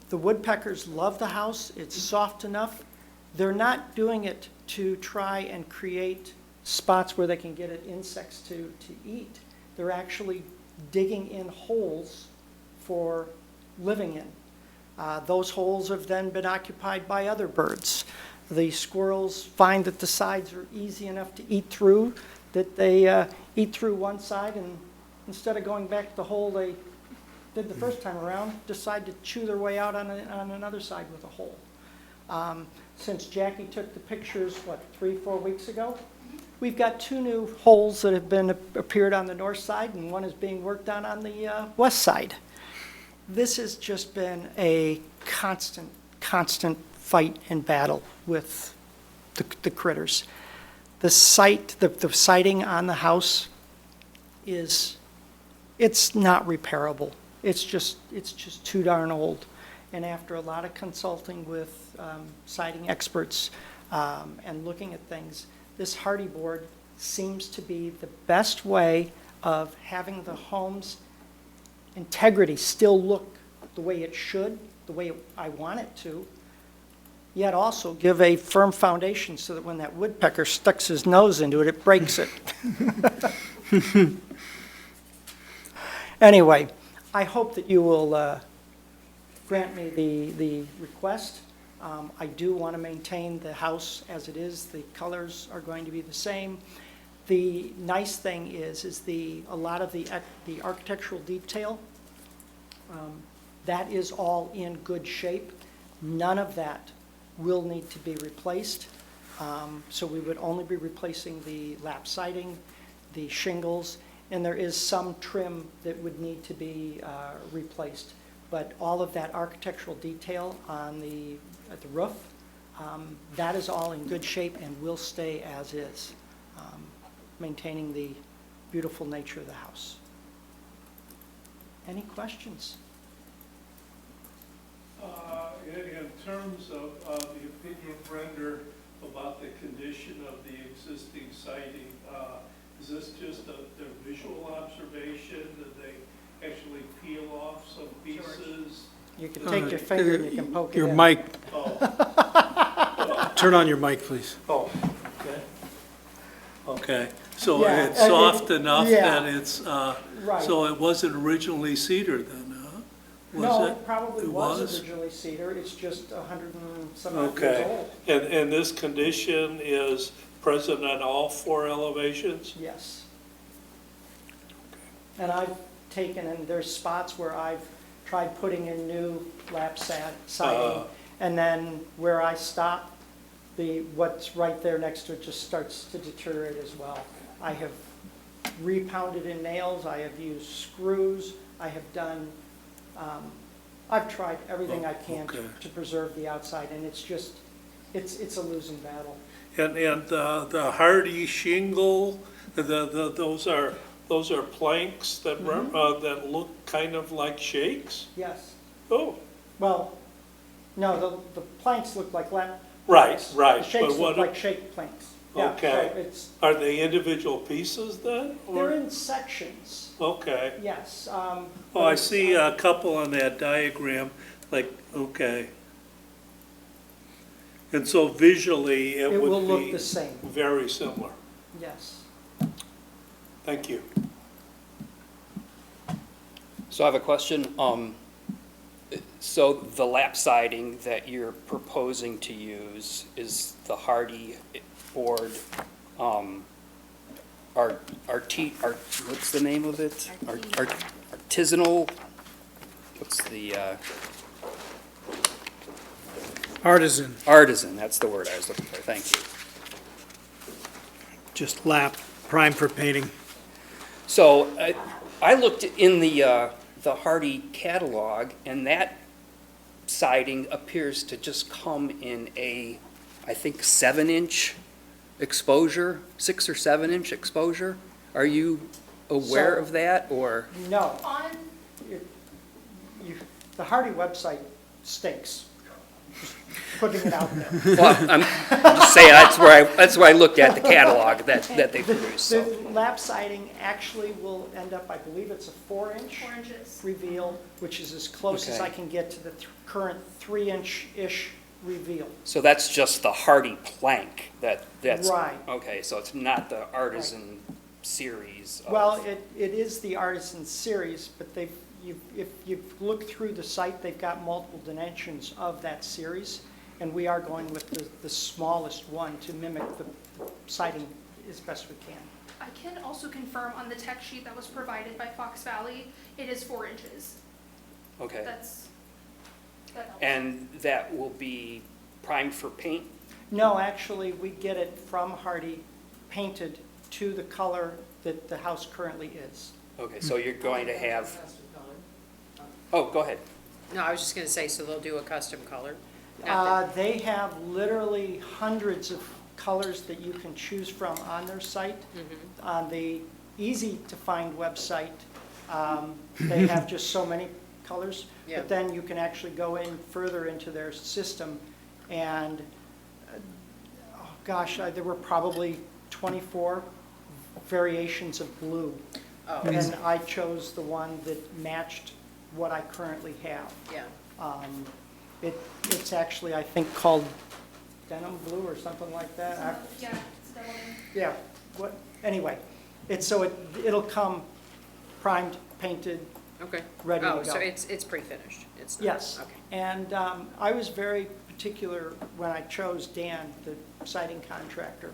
The woodpeckers love the house. It's soft enough. They're not doing it to try and create spots where they can get at insects to eat. They're actually digging in holes for living in. Those holes have then been occupied by other birds. The squirrels find that the sides are easy enough to eat through, that they eat through one side, and instead of going back to the hole they did the first time around, decide to chew their way out on another side with a hole. Since Jackie took the pictures, 3-4 weeks ago, we've got 2 new holes that have appeared on the north side, and one is being worked on the west side. This has just been a constant fight and battle with the critters. The siding on the house it's not repairable. It's just too darn old. And after a lot of consulting with siding experts and looking at things, this hardy board seems to be the best way of having the home's integrity still look the way it should, the way I want it to. yet also give a firm foundation so that when that woodpecker sticks his nose into it, it breaks it. Anyway, I hope that you will grant me the request. I do want to maintain the house as it is. The colors are going to be the same. The nice thing is a lot of the architectural detail, that is all in good shape. None of that will need to be replaced. So we would only be replacing the lap siding, the shingles, and there is some trim that would need to be replaced. But all of that architectural detail at the roof, that is all in good shape and will stay as is, maintaining the beautiful nature of the house. Any questions? In terms of the opinion rendered about the condition of the existing siding, is this just a visual observation? Did they actually peel off some pieces? You can take your finger and you can poke it in. Your mic, Oh, turn on your mic, please. oh, okay. Okay, so Yeah, it's soft enough yeah. that it's, Right. so it wasn't originally cedar then, huh? No, Was it probably It was originally cedar. It's just 100 and some odd years Okay, old. and this condition is present on all 4 elevations? Yes. And I've taken, and there's spots where I've tried putting in new lap siding, and then where I stop, what's right there next to it just starts to deteriorate as well. I have repounded in nails, I have used screws, I have done, I've tried everything I can Okay. to preserve the outside, and it's just, it's a losing battle. And the hardy shingle, those are planks that that look kind of like shakes? Yes. Oh, Well, no, the planks look like lap. right, planks. right. The shakes But what- look like shake planks. Yeah, Okay. so it's, Are they individual pieces then? they're Or in sections, Okay. yes. Oh, but I it's, see a couple on that diagram, like, okay. And so visually, it It will would look be the same, very similar. yes. Thank you. So I have a question. So the lap siding that you're proposing to use is the hardy board, what's the name of it? Artisanal, what's the, Artisan, artisan, that's the word I was looking for, thank you. just lap, prime for painting. So I looked in the Hardy catalog, and that siding appears to just come in a, I think, 7-inch exposure, 6 or 7-inch exposure. Are you aware So- of that, or? No, On, the Hardy website stinks, just putting it out there. Well, I'm just saying, that's where I looked at the catalog that they produced, The so. lap siding actually will end up, I believe it's a 4-inch 4 inches. reveal, which is as close as Okay. I can get to the current 3-inch-ish reveal. So that's just the Hardy plank that's. Right. Okay, so it's not the artisan series of. Well, it is the Artisan series, but if you look through the site, they've got multiple dimensions of that series, and we are going with the smallest one to mimic the siding as best we can. I can also confirm on the tech sheet that was provided by Fox Valley, it is 4 inches. Okay. That helps. And that will be primed for paint? No, actually, we get it from Hardy painted to the color that the house currently is. Okay, so you're going to have, oh, go ahead. No, I was just gonna say, so they'll do a custom color? Not They have literally hundreds of colors that you can choose from on their site. On the easy-to-find website, they have just so many colors. Yeah. But then you can actually go in further into their system, and, oh gosh, there were probably 24 variations of blue. Oh, And I chose the one that matched what I currently have. yeah. It's actually, I think, called denim blue or something like that. Yeah, it's definitely. Yeah, what, anyway, it'll come primed, painted, Okay. ready to Oh, so go. it's pre-finished? It's not? Yes. Okay. And I was very particular when I chose Dan, the siding contractor.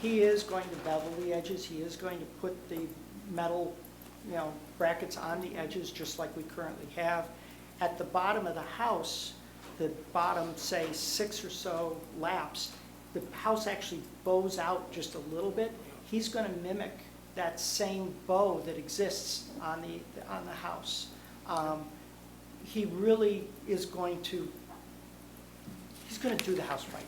He is going to bevel the edges, he is going to put the metal, brackets on the edges, just like we currently have. At the bottom of the house, the bottom, say, 6 or so laps, the house actually bows out just a little bit. He's going to mimic that same bow that exists on the house. He really is going to, he's going to do the house right.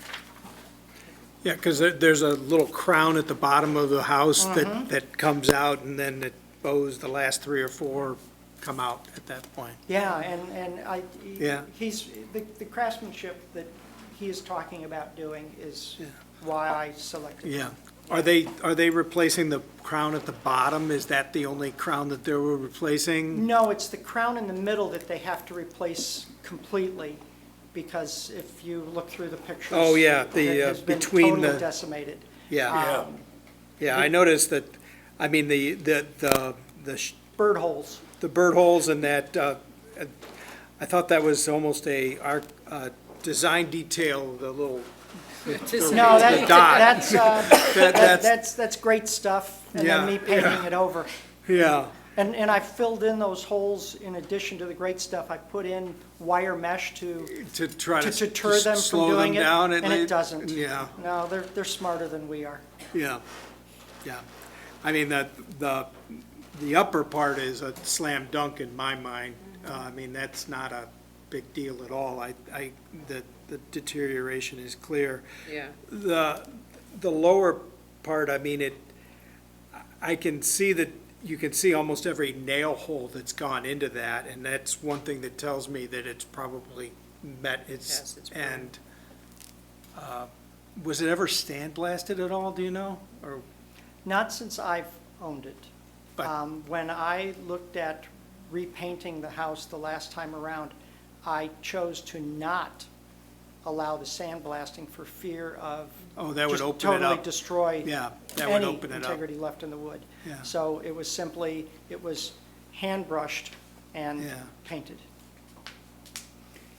Yeah, because there's a little crown at the bottom of the house that comes out, and then it bows, the last 3 or 4 come out at that point. Yeah, and Yeah. he's, the craftsmanship that he is talking about doing is why I selected him. Yeah. Are they replacing the crown at the bottom? Is that the only crown that they were replacing? No, it's the crown in the middle that they have to replace completely, because if you look through the pictures. Oh, yeah, it has been between totally the- decimated. Yeah, Um, yeah, I noticed that, I mean, the Bird holes. the bird holes and that, I thought that was almost a design detail, the little. No, the dot. that's great stuff, and Yeah, then me painting it over. Yeah, And I filled in those holes, in addition to the great stuff, I put in wire mesh to try to. deter them from slow doing them it, down and it doesn't. Yeah, No, they're smarter than we are. yeah, yeah. I mean, the upper part is a slam dunk in my mind. I mean, that's not a big deal at all. The deterioration is clear. Yeah. The lower part, I mean, I can see that, you can see almost every nail hole that's gone into that, and that's one thing that tells me that it's probably met Yes, its it's end. Was it ever sandblasted at all, do you know? Or, Not since I've owned it. But- When I looked at repainting the house the last time around, I chose to not allow the sandblasting for fear of oh, that would just open it totally up. destroy Yeah, that would any open it up. integrity left in the wood. Yeah. So it was hand brushed and Yeah. painted.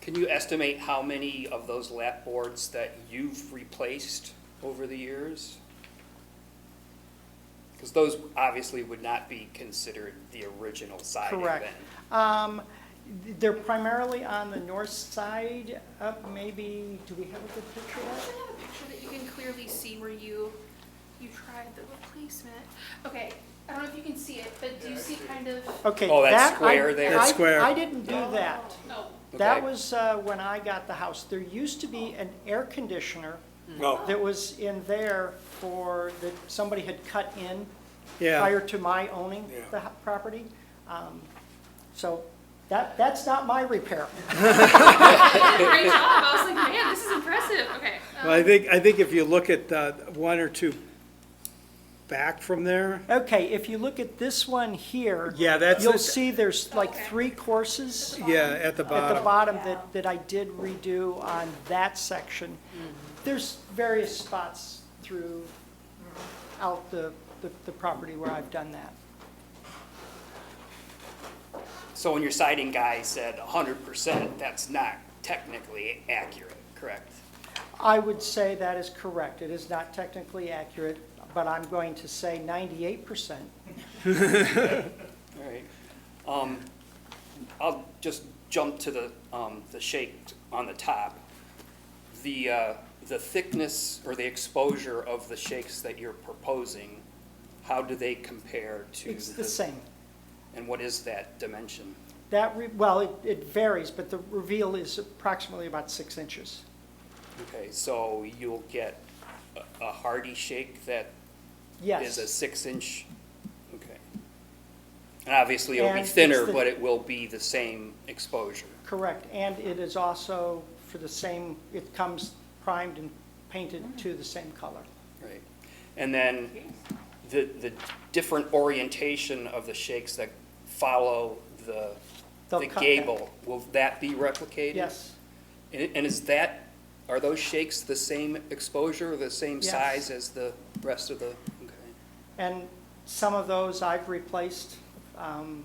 Can you estimate how many of those lap boards that you've replaced over the years? Because those obviously would not be considered the original siding Correct. then. They're primarily on the north side, up maybe, do we have a good picture I of actually have a picture that you can clearly see where you tried the replacement. Okay, I don't know if you can see it, but do you see kind of, that? Okay. Oh, that that square I- there? That square. I didn't do that. oh, That Okay. was when I got the house. There used to be an air conditioner Oh, that was in there that somebody had cut in Yeah, prior to my owning Yeah. the property. So that's not my repair. great job. I was like, man, this is impressive. Okay. well, I think if you look at one or two back from there, Okay, if you look at this one here, Yeah, that's you'll it. see there's like Okay. 3 courses yeah, at the at the bottom. bottom that I did redo on that section. There's various spots throughout the property where I've done that. So when your siding guy said 100%, that's not technically accurate, correct? I would say that is correct. It is not technically accurate, but I'm going to say 98%. All right. I'll just jump to the shake on the top. The thickness or the exposure of the shakes that you're proposing, how do they compare to? It's the same. And what is that dimension? It varies, but the reveal is approximately about 6 inches. Okay, so you'll get a hardy shake that Yes. is a 6-inch, okay. And obviously it'll be And it's thinner, the- but it will be the same exposure. Correct, and it is also for the same, it comes primed and painted to the same color. Right. And then the different orientation of the shakes that follow They'll the cut that. gable, will that be replicated? Yes, And is that are those shakes the same exposure, the same Yes. size as the rest of the, okay. And some of those I've replaced. Hmm.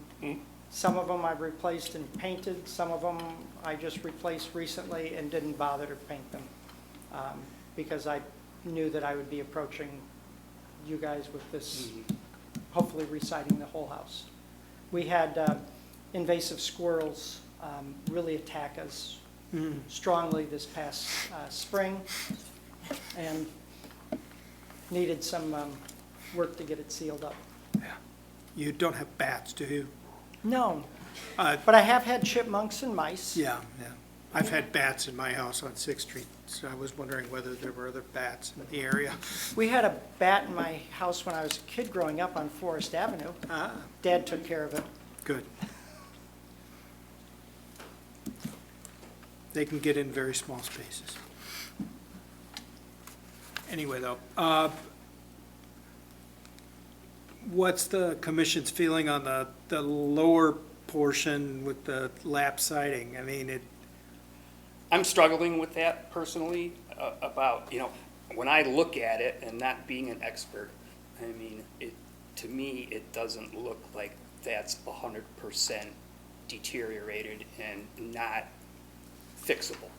Some of them I've replaced and painted. Some of them I just replaced recently and didn't bother to paint them because I knew that I would be approaching you guys with this, hopefully reciting the whole house. We had invasive squirrels really attack us strongly this past spring and needed some work to get it sealed up. You don't have bats, do you? No, Uh, but I have had chipmunks and mice. Yeah, yeah. I've had bats in my house on Sixth Street, so I was wondering whether there were other bats in the area. We had a bat in my house when I was a kid growing up on Forest Avenue. Ah, Dad took care of it. good. They can get in very small spaces. Anyway, though, what's the commission's feeling on the lower portion with the lap siding? I mean, I'm struggling with that personally, about, when I look at it and not being an expert, I mean, to me, it doesn't look like that's 100% deteriorated and not fixable.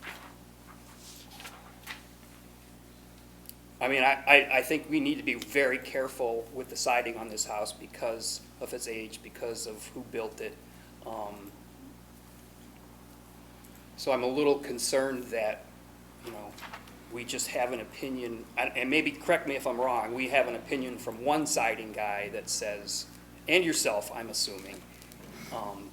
I mean, I think we need to be very careful with the siding on this house because of its age, because of who built it. So I'm a little concerned that, we just have an opinion, and maybe correct me if I'm wrong, we have an opinion from one siding guy that says, and yourself, I'm assuming,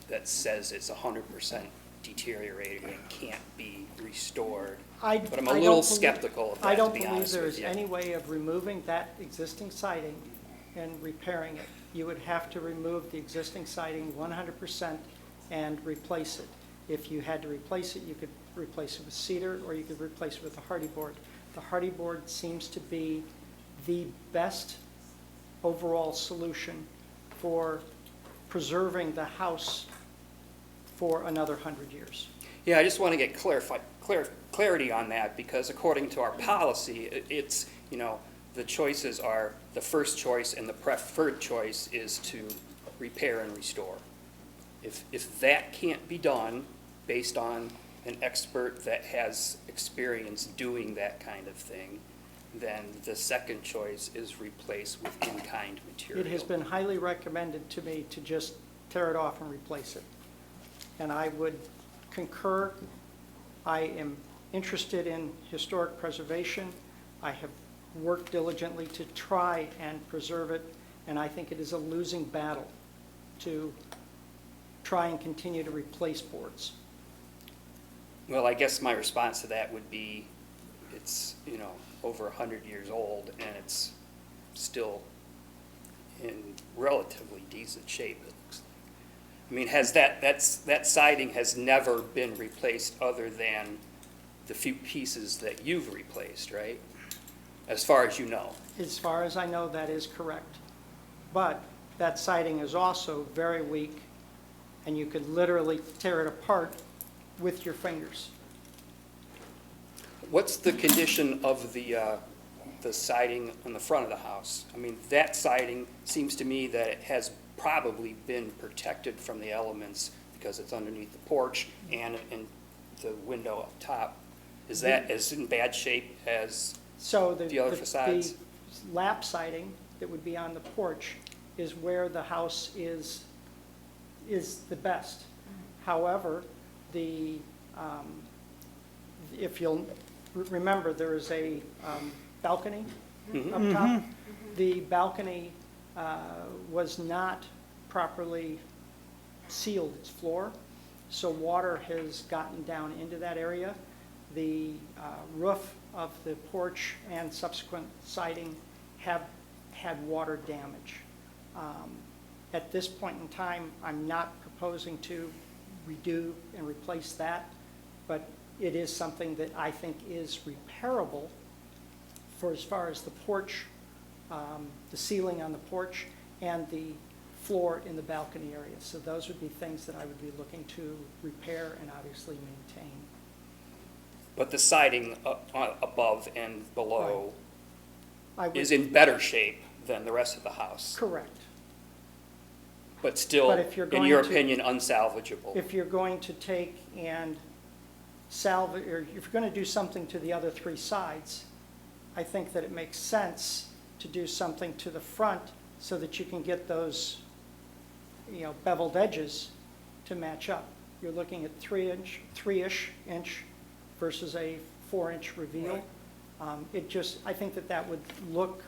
that says it's 100% deteriorated and can't be restored. But I'm a little skeptical of that, I to don't be believe honest there with is you. any way of removing that existing siding and repairing it. You would have to remove the existing siding 100% and replace it. If you had to replace it, you could replace it with cedar or you could replace it with a hardy board. The hardy board seems to be the best overall solution for preserving the house for another 100 years. Yeah, I just want to get clarity on that, because according to our policy, it's, the choices are, the first choice and the preferred choice is to repair and restore. If that can't be done based on an expert that has experience doing that kind of thing, then the second choice is replace with in-kind material. It has been highly recommended to me to just tear it off and replace it. And I would concur. I am interested in historic preservation. I have worked diligently to try and preserve it, and I think it is a losing battle to try and continue to replace boards. Well, I guess my response to that would be, it's, over 100 years old, and it's still in relatively decent shape, it looks like. I mean, that siding has never been replaced other than the few pieces that you've replaced, right? As far as you know. As far as I know, that is correct. But that siding is also very weak, and you could literally tear it apart with your fingers. What's the condition of the siding on the front of the house? I mean, that siding seems to me that it has probably been protected from the elements because it's underneath the porch and the window up top. Is that as in bad shape as So the other facades? The lap siding that would be on the porch is where the house is the best. However, if you'll remember, there is a balcony up top. The balcony was not properly sealed, its floor, so water has gotten down into that area. The roof of the porch and subsequent siding have had water damage. At this point in time, I'm not proposing to redo and replace that, but it is something that I think is repairable for as far as the porch, the ceiling on the porch, and the floor in the balcony area. So those would be things that I would be looking to repair and obviously maintain. But the siding above and below I would- is in better shape than the rest of the house, Correct. but still, But if you're in your going to- opinion, unsalvageable. If you're going to take and salvage, or if you're going to do something to the other three sides, I think that it makes sense to do something to the front so that you can get those, beveled edges to match up. You're looking at 3-ish inch versus a 4-inch reveal. I think that would look,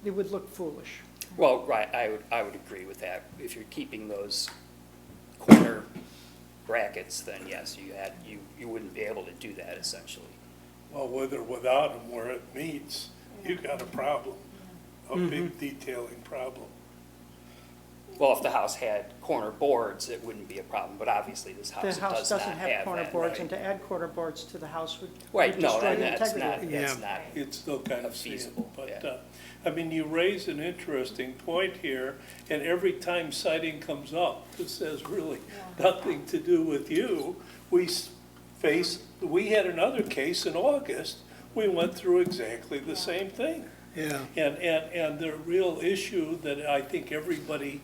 it would look foolish. Well, right, I would agree with that. If you're keeping those corner brackets, then yes, you wouldn't be able to do that essentially. Well, with or without them, where it meets, you got a problem, a big detailing problem. Well, if the house had corner boards, it wouldn't be a problem, but obviously this The house house does not doesn't have have corner that, boards, right? and to add corner boards to the house would Right, no, destroy and the that's integrity. not, that's not, It's still kind of feasible, feasible, but, yeah. I mean, you raise an interesting point here, and every time siding comes up, this has really nothing to do with you. We had another case in August, we went through exactly the same thing. Yeah. And the real issue that I think everybody,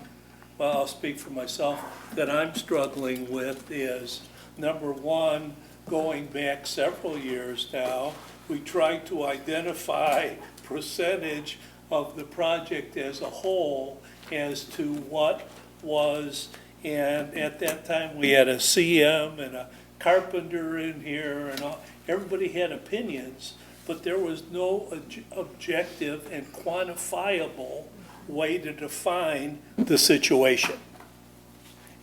well, I'll speak for myself, that I'm struggling with is, number one, going back several years now, we tried to identify percentage of the project as a whole as to what was, and at that time, we had a CM and a carpenter in here, and everybody had opinions, but there was no objective and quantifiable way to define the situation.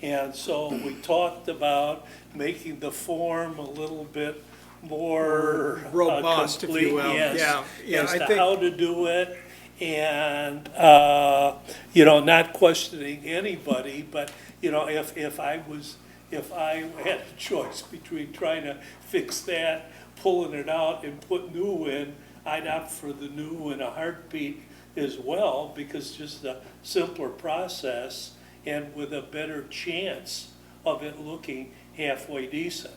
And so we talked about making the form a little bit more Robust, if you complete, will. yes, Yeah, as I to think- how to do it, and, not questioning anybody, but, if I had a choice between trying to fix that, pulling it out and put new in, I'd opt for the new in a heartbeat as well, because just a simpler process and with a better chance of it looking halfway decent.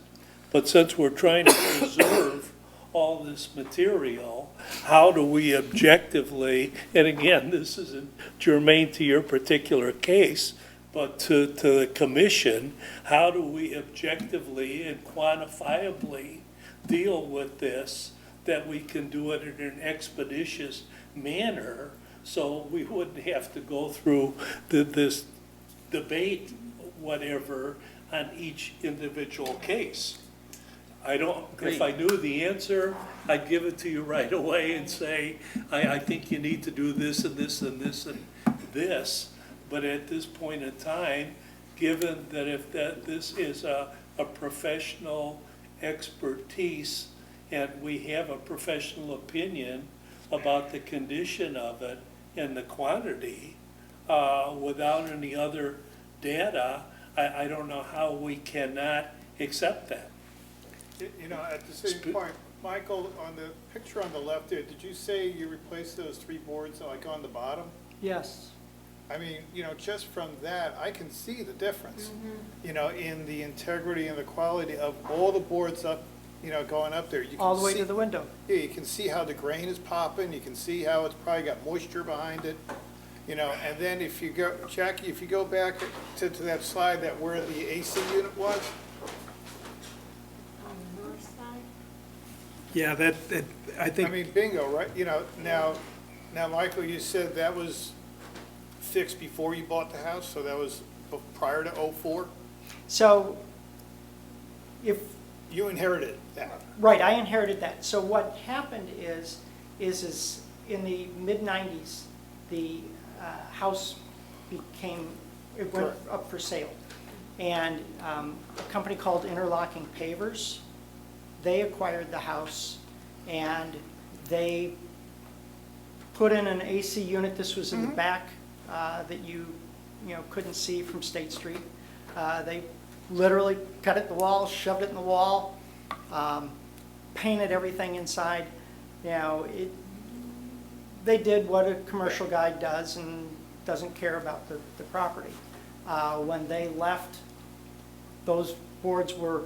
But since we're trying to preserve all this material, how do we objectively, and again, this isn't germane to your particular case, but to the commission, how do we objectively and quantifiably deal with this, that we can do it in an expeditious manner, so we wouldn't have to go through this debate, whatever, on each individual case. If I knew the answer, I'd give it to you right away and say, I think you need to do this and this and this and this. But at this point in time, given that this is a professional expertise and we have a professional opinion about the condition of it and the quantity, without any other data, I don't know how we cannot accept that. At the same point, Michael, on the picture on the left there, did you say you replaced those 3 boards like on the bottom? Yes. I mean, just from that, I can see the difference, in the integrity and the quality of all the boards up, going up there. You can All the way see- to the window. Yeah, you can see how the grain is popping, you can see how it's probably got moisture behind it, and then if you go, Jackie, if you go back to that slide that where the AC unit was, On the north side? Yeah, I I think, mean, bingo, right? Now, Michael, you said that was fixed before you bought the house, so that was prior to '04? So if, You inherited that. right, I inherited that. So what happened is in the mid-90s, the house it went Correct. up for sale. And a company called Interlocking Pavers, they acquired the house and they put in an AC unit. This was in the back that you couldn't see from State Street. They literally cut it in the wall, shoved it in the wall, painted everything inside. They did what a commercial guy does and doesn't care about the property. When they left, those boards were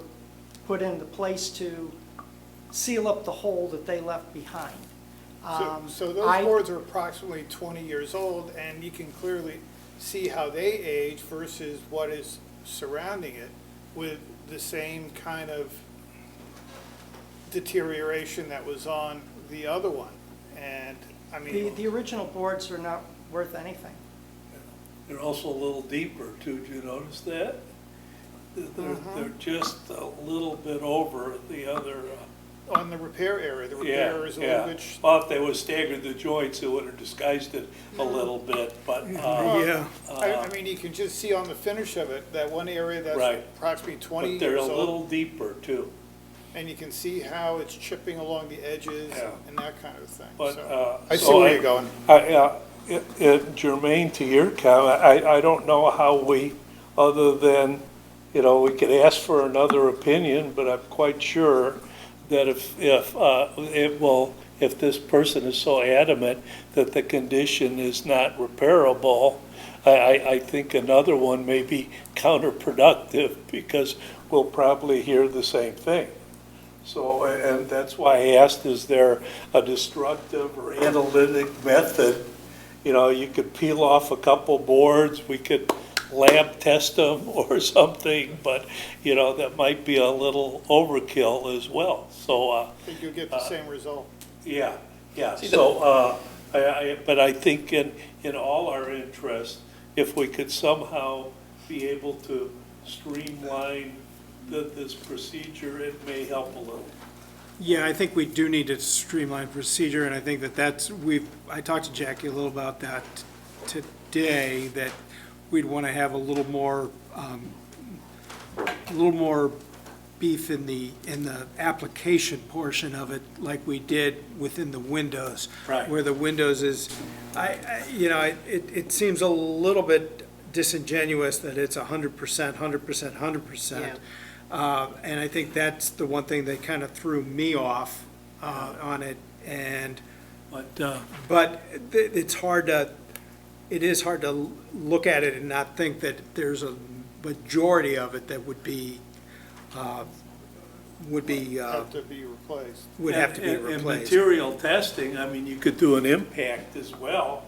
put into place to seal up the hole that they left behind. So those I- boards are approximately 20 years old, and you can clearly see how they age versus what is surrounding it with the same kind of deterioration that was on the other one. And, I mean, The original boards are not worth anything. They're also a little deeper too, did you notice that? They're just a little bit over the other, on the repair area, the yeah, repair is a little yeah. bit, Well, if they would staggered the joints, it would have disguised it a little bit, but, Yeah. I mean, you can just see on the finish of it, that one area that's Right. approximately 20 but they're a years little old. deeper too. And you can see how it's chipping along the edges Yeah. and that kind of thing. But, So I see so where you're going. Germaine, to your comment, I don't know how we, other than, we could ask for another opinion, but I'm quite sure that if this person is so adamant that the condition is not repairable, I think another one may be counterproductive, because we'll probably hear the same thing. So, and that's why I asked, is there a destructive or analytic method? You could peel off a couple boards, we could lab test them or something, but, that might be a little overkill as well. So, I think you'll get the same result. yeah, so, but I think in all our interest, if we could somehow be able to streamline this procedure, it may help a little. Yeah, I think we do need to streamline procedure, and I think I talked to Jackie a little about that today, that we'd want to have a little more beef in the application portion of it, like we did within the windows. Right. Where the windows is, it seems a little bit disingenuous that it's 100%, 100%, 100%. And I think that's the one thing that kind of threw me off on it. And, but it is hard to look at it and not think that there's a majority of it that would Have to be replaced. would have to be And replaced. material testing, I mean, you could do an impact as well,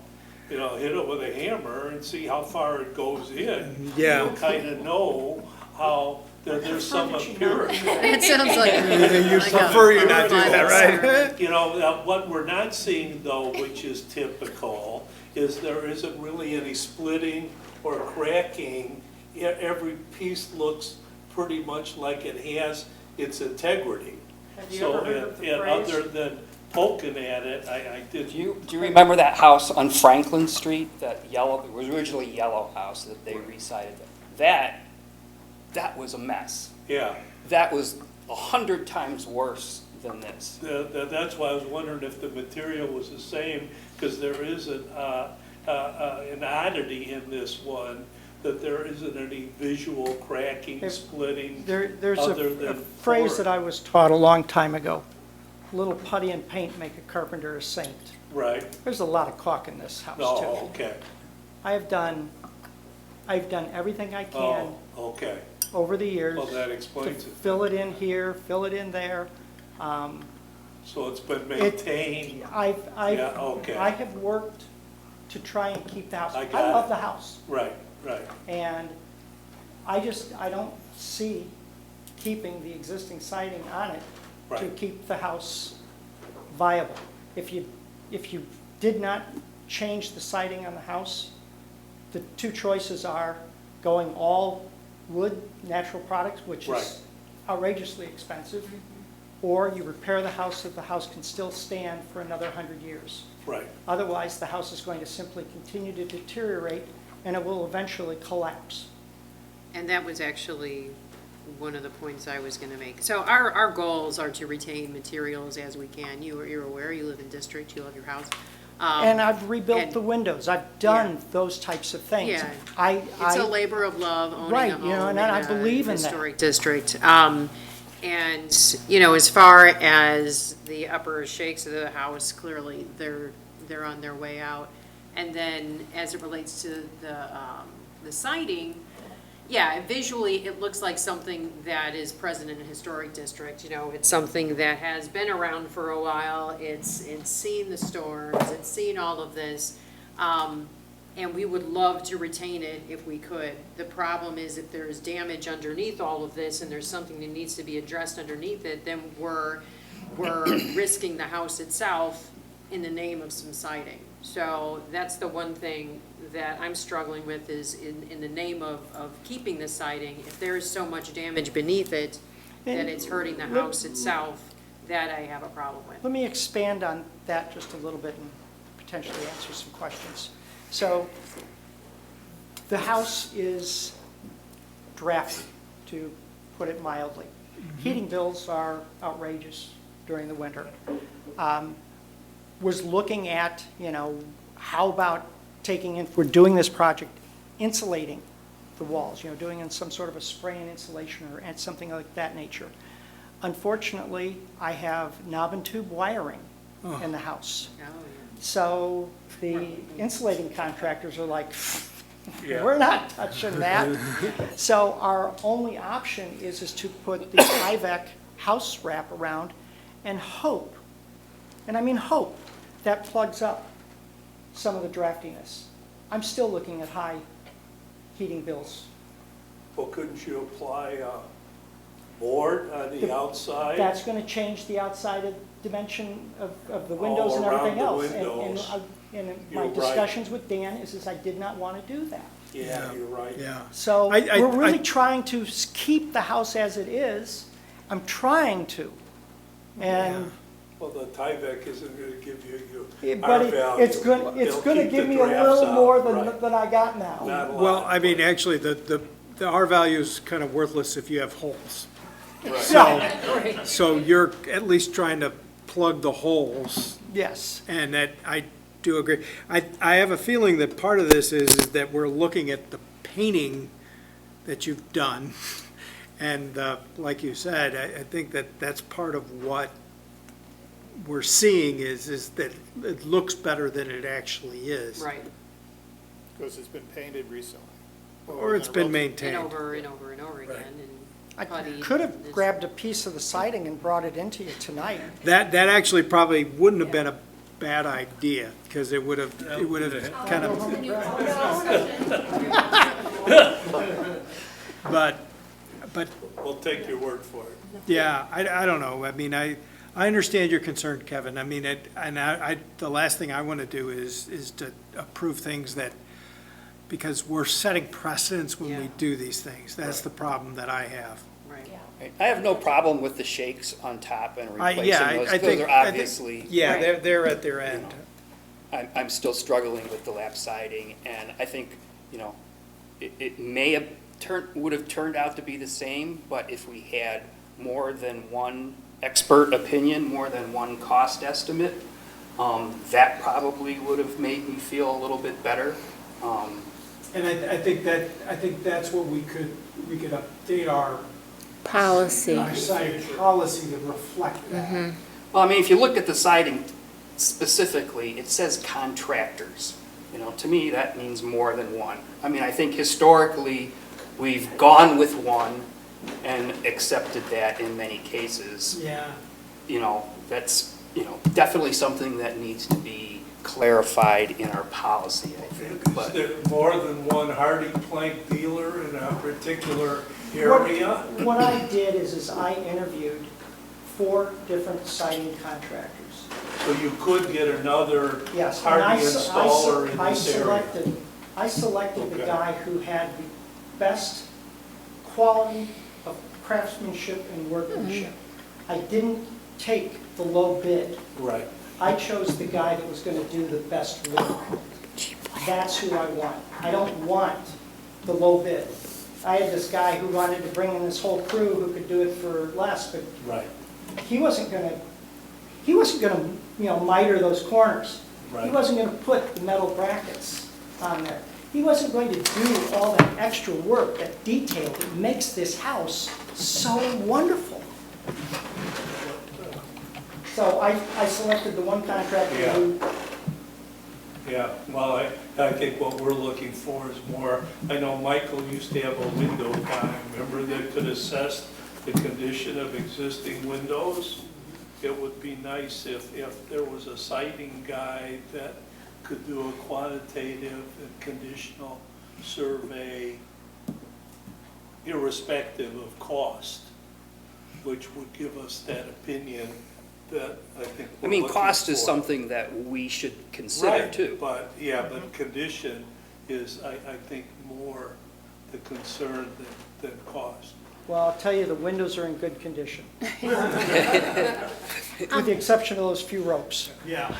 hit it with a hammer and see how far it goes in. Yeah. You'll kind of know how, there's some impurity. It sounds like. You prefer you not do that, right? What we're not seeing though, which is typical, is there isn't really any splitting or cracking. Every piece looks pretty much like it has its integrity. Have you So, ever heard of the and phrase? other than poking at it, I did. Do you remember that house on Franklin Street, that yellow, it was originally yellow house that they recited? That was a mess. Yeah, That was 100 times worse than this. that's why I was wondering if the material was the same, because there is an oddity in this one, that there isn't any visual cracking, splitting. There's other a than phrase for- that I was taught a long time ago, little putty and paint make a carpenter a saint. Right, There's a lot of caulk in this house, no, too. okay, I've done everything I can oh, okay, over the years well, that to explains it. fill it in here, fill it in there. So it's been maintained, I Yeah, okay. have worked to try and keep the house. I I got love it. the house, right, and I don't see keeping the existing siding on it to Right. keep the house viable. If you did not change the siding on the house, the two choices are going all wood, natural products, which Right. is outrageously expensive, or you repair the house so the house can still stand for another 100 years. right. Otherwise, the house is going to simply continue to deteriorate, and it will eventually collapse. And that was actually one of the points I was gonna make. So our goals are to retain materials as we can. You're aware, you live in district, you love your house. And I've rebuilt and- the windows, I've done Yeah. those types of things. Yeah. I, It's a labor of love owning Right, a home you know, in and I a believe in that. historic district. And, as far as the upper shakes of the house, clearly they're on their way out. And then as it relates to the siding, Yeah, visually, it looks like something that is present in a historic district, you know, it's something that has been around for a while, it's seen the storms, it's seen all of this, and we would love to retain it if we could. The problem is if there's damage underneath all of this, and there's something that needs to be addressed underneath it, then we're risking the house itself in the name of some siding. So that's the one thing that I'm struggling with is in the name of keeping the siding, if there is so much damage beneath it, that it's hurting the house itself, that I have a problem with. Let me expand on that just a little bit and potentially answer some questions. So the house is drafty, to put it mildly. Heating bills are outrageous during the winter. Was looking at, you know, how about taking in, we're doing this project, insulating the walls, you know, doing in some sort of a spray and insulation or something like that nature. Unfortunately, I have knob and tube wiring in the house. Oh, yeah. So the insulating contractors are like, we're not touching that. So our only option is to put the IVAC house wrap around and hope, and I mean hope, that plugs up some of the draftiness. I'm still looking at high heating bills. Well, couldn't you apply a board on the outside? That's going to change the outside dimension of the windows and All around everything the else. windows. And You're my right. discussions with Dan is I did not want to do that. Yeah, you're right. Yeah. So I- we're really trying to keep the house as it is. I'm trying to. And, Well, the Tyvek isn't gonna give you but our value. it's going They'll to keep give the me a drafts little out, more right. than I got now. Not a lot. Well, I mean, actually, the R value is kind of worthless if you have holes. Right. So you're at least trying to plug the holes, Yes. and that, I do agree. I have a feeling that part of this is that we're looking at the painting that you've done, and like you said, I think that that's part of what we're seeing is that it looks better than it actually is. Right, Because it's been painted recently. Or it's been and maintained. over and over and over again, and I putty. could have and- grabbed a piece of the siding and brought it into you tonight. That actually probably wouldn't have been a bad idea, because it would have kind of, but, We'll take your word for it. yeah, I don't know. I mean, I understand your concern, Kevin. I mean, the last thing I want to do is to approve things that, because we're setting precedents when we Yeah. do these things. That's the problem that I have. Right. I have no problem with the shakes on top and replacing Yeah, those. I think. Those are I think- obviously, Yeah, Right. they're at their end. I'm still struggling with the lap siding, and I think, you know, it may have would have turned out to be the same, but if we had more than one expert opinion, more than one cost estimate, that probably would have made me feel a little bit better. And I think that's what we could update our Policy. siding policy to reflect that. Well, I mean, if you look at the siding specifically, it says contractors. You know, to me, that means more than one. I mean, I think historically, we've gone with one and accepted that in many cases. Yeah. You know, that's, you know, definitely something that needs to be clarified in our policy, I think. Is But there more than one hardy plank dealer in a particular area? What I did is I interviewed 4 different siding contractors. So you could get another Yes, and hardy I installer in this area? I selected the Okay. guy who had the best quality of craftsmanship and workmanship. I didn't take the low bid. Right. I chose the guy that was going to do the best work. That's who I want. I don't want the low bid. I had this guy who wanted to bring in this whole crew who could do it for less, but Right, he wasn't going to, you know, miter those corners. He right. wasn't going to put the metal brackets on there. He wasn't going to do all that extra work, that detail that makes this house so wonderful. So I selected the one contractor Yeah. who Yeah, well, I think what we're looking for is more, I know Michael used to have a window guy, remember, that could assess the condition of existing windows. It would be nice if there was a siding guy that could do a quantitative and conditional survey irrespective of cost, which would give us that opinion that I think I we're mean, looking cost is for. something that we should consider Right, too. but, yeah, but condition is, I think, more the concern than cost. Well, I'll tell you, the windows are in good condition. With the exception of those few ropes. Yeah.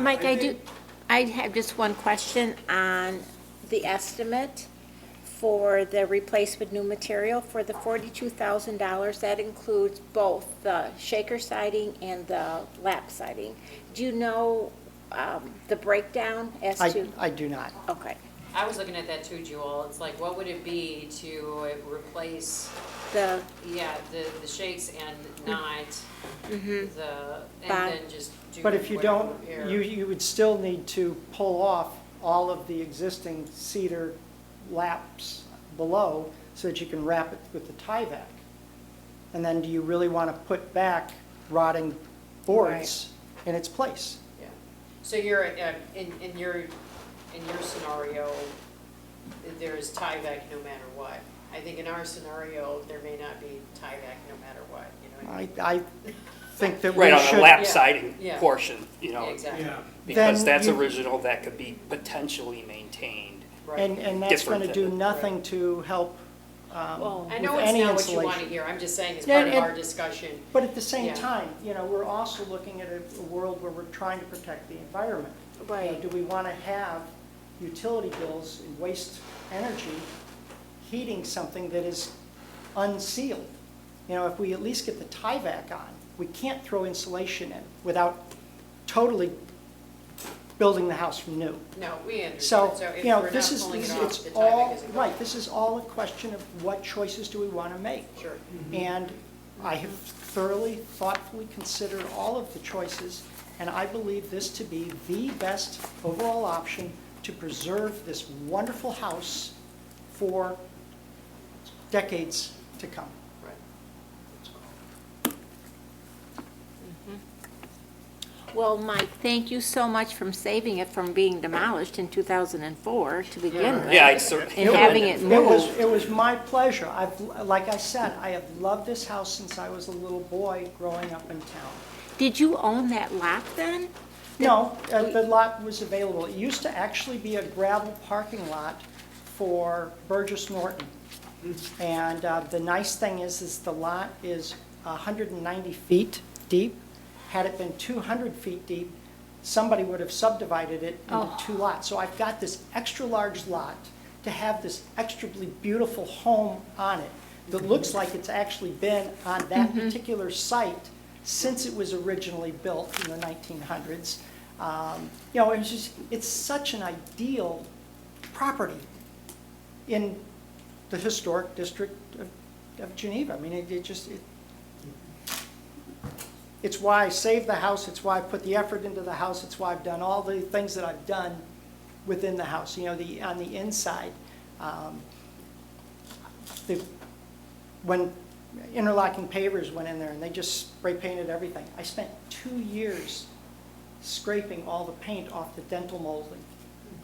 Mike, I have just one question on the estimate for the replacement new material for the $42,000. That includes both the shaker siding and the lap siding. Do you know the breakdown as to? I do not. Okay. I was looking at that too, Jewel. It's like, what would it be to replace, The, the shakes and not the, and Bob. then just do But if you whatever don't, repair. you would still need to pull off all of the existing cedar laps below so that you can wrap it with the tie-back. And then do you really want to put back rotting boards in its place? Yeah. So you're, in your scenario, there's tieback no matter what. I think in our scenario, there may not be tieback no matter what, you know what I mean? I think that we Right on should. the lap Yeah, siding yeah. portion, you know, Yeah, exactly. because Then that's you- original, that could be potentially maintained. Right. And that's going to Different do than- nothing to help well, I with know it's any not what you want to insulation. hear, I'm just saying it's Yeah, part of and- our discussion. But at the same Yeah. time, we're also looking at a world where we're trying to protect the environment. Right. Do we want to have utility bills and waste energy heating something that is unsealed? If we at least get the tie-back on, we can't throw insulation in without totally building the house from new. No, we understand. So, if we're not this is, pulling it it's off, the all, tieback isn't going. right, this is all a question of what choices do we want to make? Sure. And I have thoroughly, thoughtfully considered all of the choices, and I believe this to be the best overall option to preserve this wonderful house for decades to come. Right. well, Mike, thank you so much for saving it from being demolished in 2004 to begin with. Yeah, I certainly. And having it moved. It was my pleasure. Like I said, I have loved this house since I was a little boy growing up in town. Did you own that lot then? No, the lot was available. It used to actually be a gravel parking lot for Burgess Norton. And the nice thing is the lot is 190 feet deep. Had it been 200 feet deep, somebody would have subdivided it into two lots. So I've got this extra large lot to have this extremely beautiful home on it that looks like it's actually been on that particular site since it was originally built in the 1900s. It's such an ideal property in the historic district of Geneva. I mean, it's why I saved the house, it's why I put the effort into the house, it's why I've done all the things that I've done within the house, on the inside. When interlocking pavers went in there and they just spray painted everything, I spent 2 years scraping all the paint off the dental molding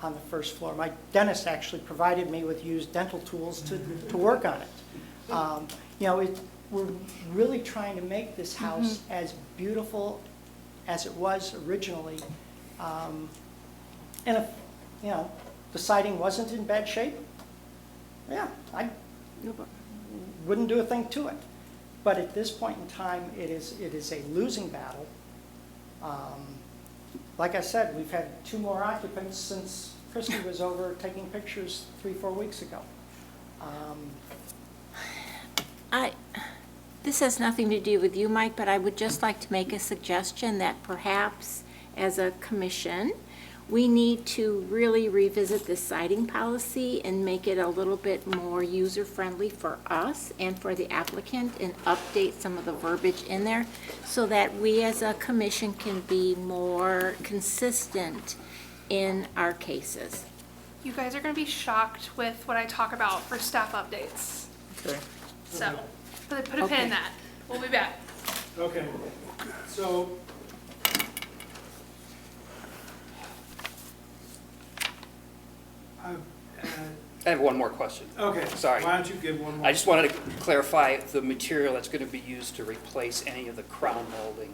on the first floor. My dentist actually provided me with used dental tools to work on it. We're really trying to make this house as beautiful as it was originally. And if, the siding wasn't in bad shape, yeah, I wouldn't do a thing to it. But at this point in time, it is a losing battle. Like I said, we've had 2 more occupants since Christy was over taking pictures 3-4 weeks ago. This has nothing to do with you, Mike, but I would just like to make a suggestion that perhaps as a commission, we need to really revisit the siding policy and make it a little bit more user-friendly for us and for the applicant and update some of the verbiage in there so that we as a commission can be more consistent in our cases. You guys are gonna be shocked with what I talk about for staff updates. Okay. So, put a pin in Okay. that. We'll be back. Okay, so. I have one more question. Okay. Sorry. Why don't you give one more? I just wanted to clarify the material that's going to be used to replace any of the crown molding.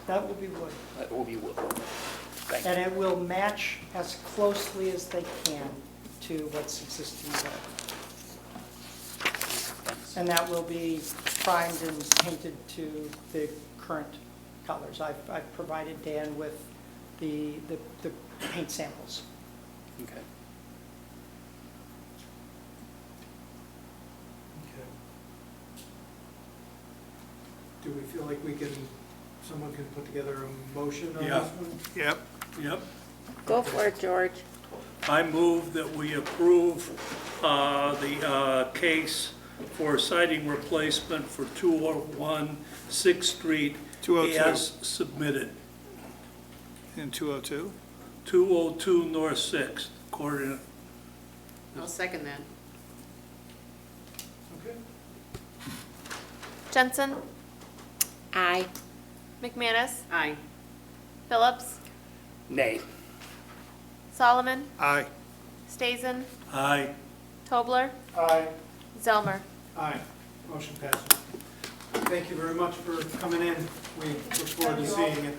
That will be wood. That will be wood. Thank you. And it will match as closely as they can to what's existing there. And that will be primed and painted to the current colors. I've provided Dan with the paint samples. Okay. Okay. Do we feel like someone can put together a motion on Yeah. this one? Yep, yep. Go for it, George. I move that we approve the case for siding replacement for 201 6th Street 202. as submitted. In 202? 202 North 6th, coordinate. I'll second that. Okay. Jensen, Aye. McManus, Aye. Phillips, Nay. Solomon, Aye. Stazen, Aye. Tobler, Aye. Zelmer. Aye. Motion passes. Thank you very much for coming in. We look forward to seeing it.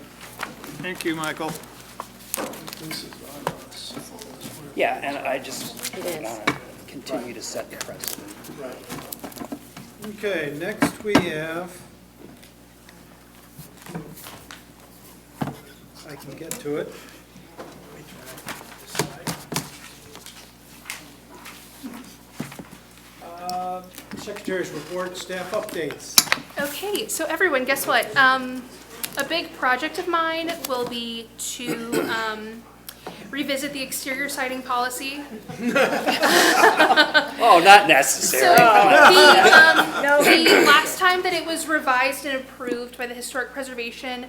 Thank you, Michael. This is on us. Yeah, and I just It is. want to continue to set the precedent. Right. Okay, next we have, I can get to it. Let me try this side. Secretary's report, staff updates. Okay, so everyone, guess what? A big project of mine will be to revisit the exterior siding policy. Oh, not necessary. So Come on. the last time that it was revised and approved by the Historic Preservation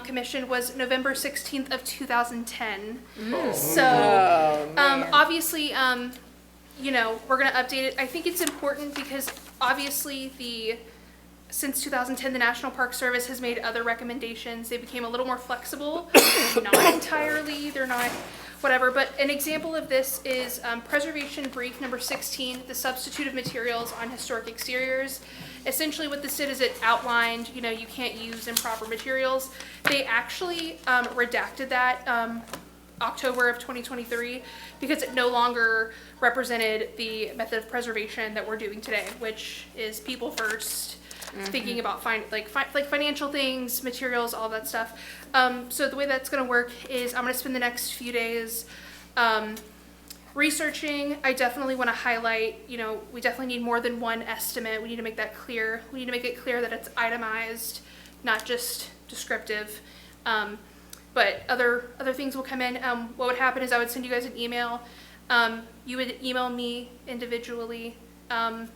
Commission was November 16th of 2010. So obviously, you know, we're gonna update it. I think it's important because obviously since 2010, the National Park Service has made other recommendations. They became a little more flexible, not entirely, they're not, whatever. But an example of this is Preservation Brief number 16, the substitute of materials on historic exteriors. Essentially what this did is it outlined, you know, you can't use improper materials. They actually redacted that October of 2023 because it no longer represented the method of preservation that we're doing today, which is people first, thinking about financial things, materials, all that stuff. So the way that's going to work is I'm going to spend the next few days researching. I definitely want to highlight, you know, we definitely need more than one estimate. We need to make that clear. We need to make it clear that it's itemized, not just descriptive. But other things will come in. What would happen is I would send you guys an email. You would email me individually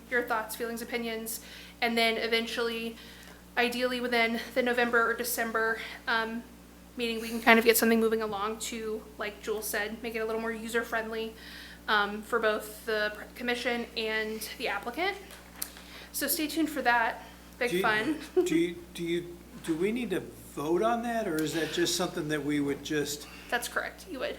your thoughts, feelings, opinions, and then eventually, ideally within the November or December meeting, we can kind of get something moving along to, like Jules said, make it a little more user-friendly for both the commission and the applicant. So stay tuned for that. Big fun. Do we need to vote on that, or is that just something that we would just, That's correct, you would.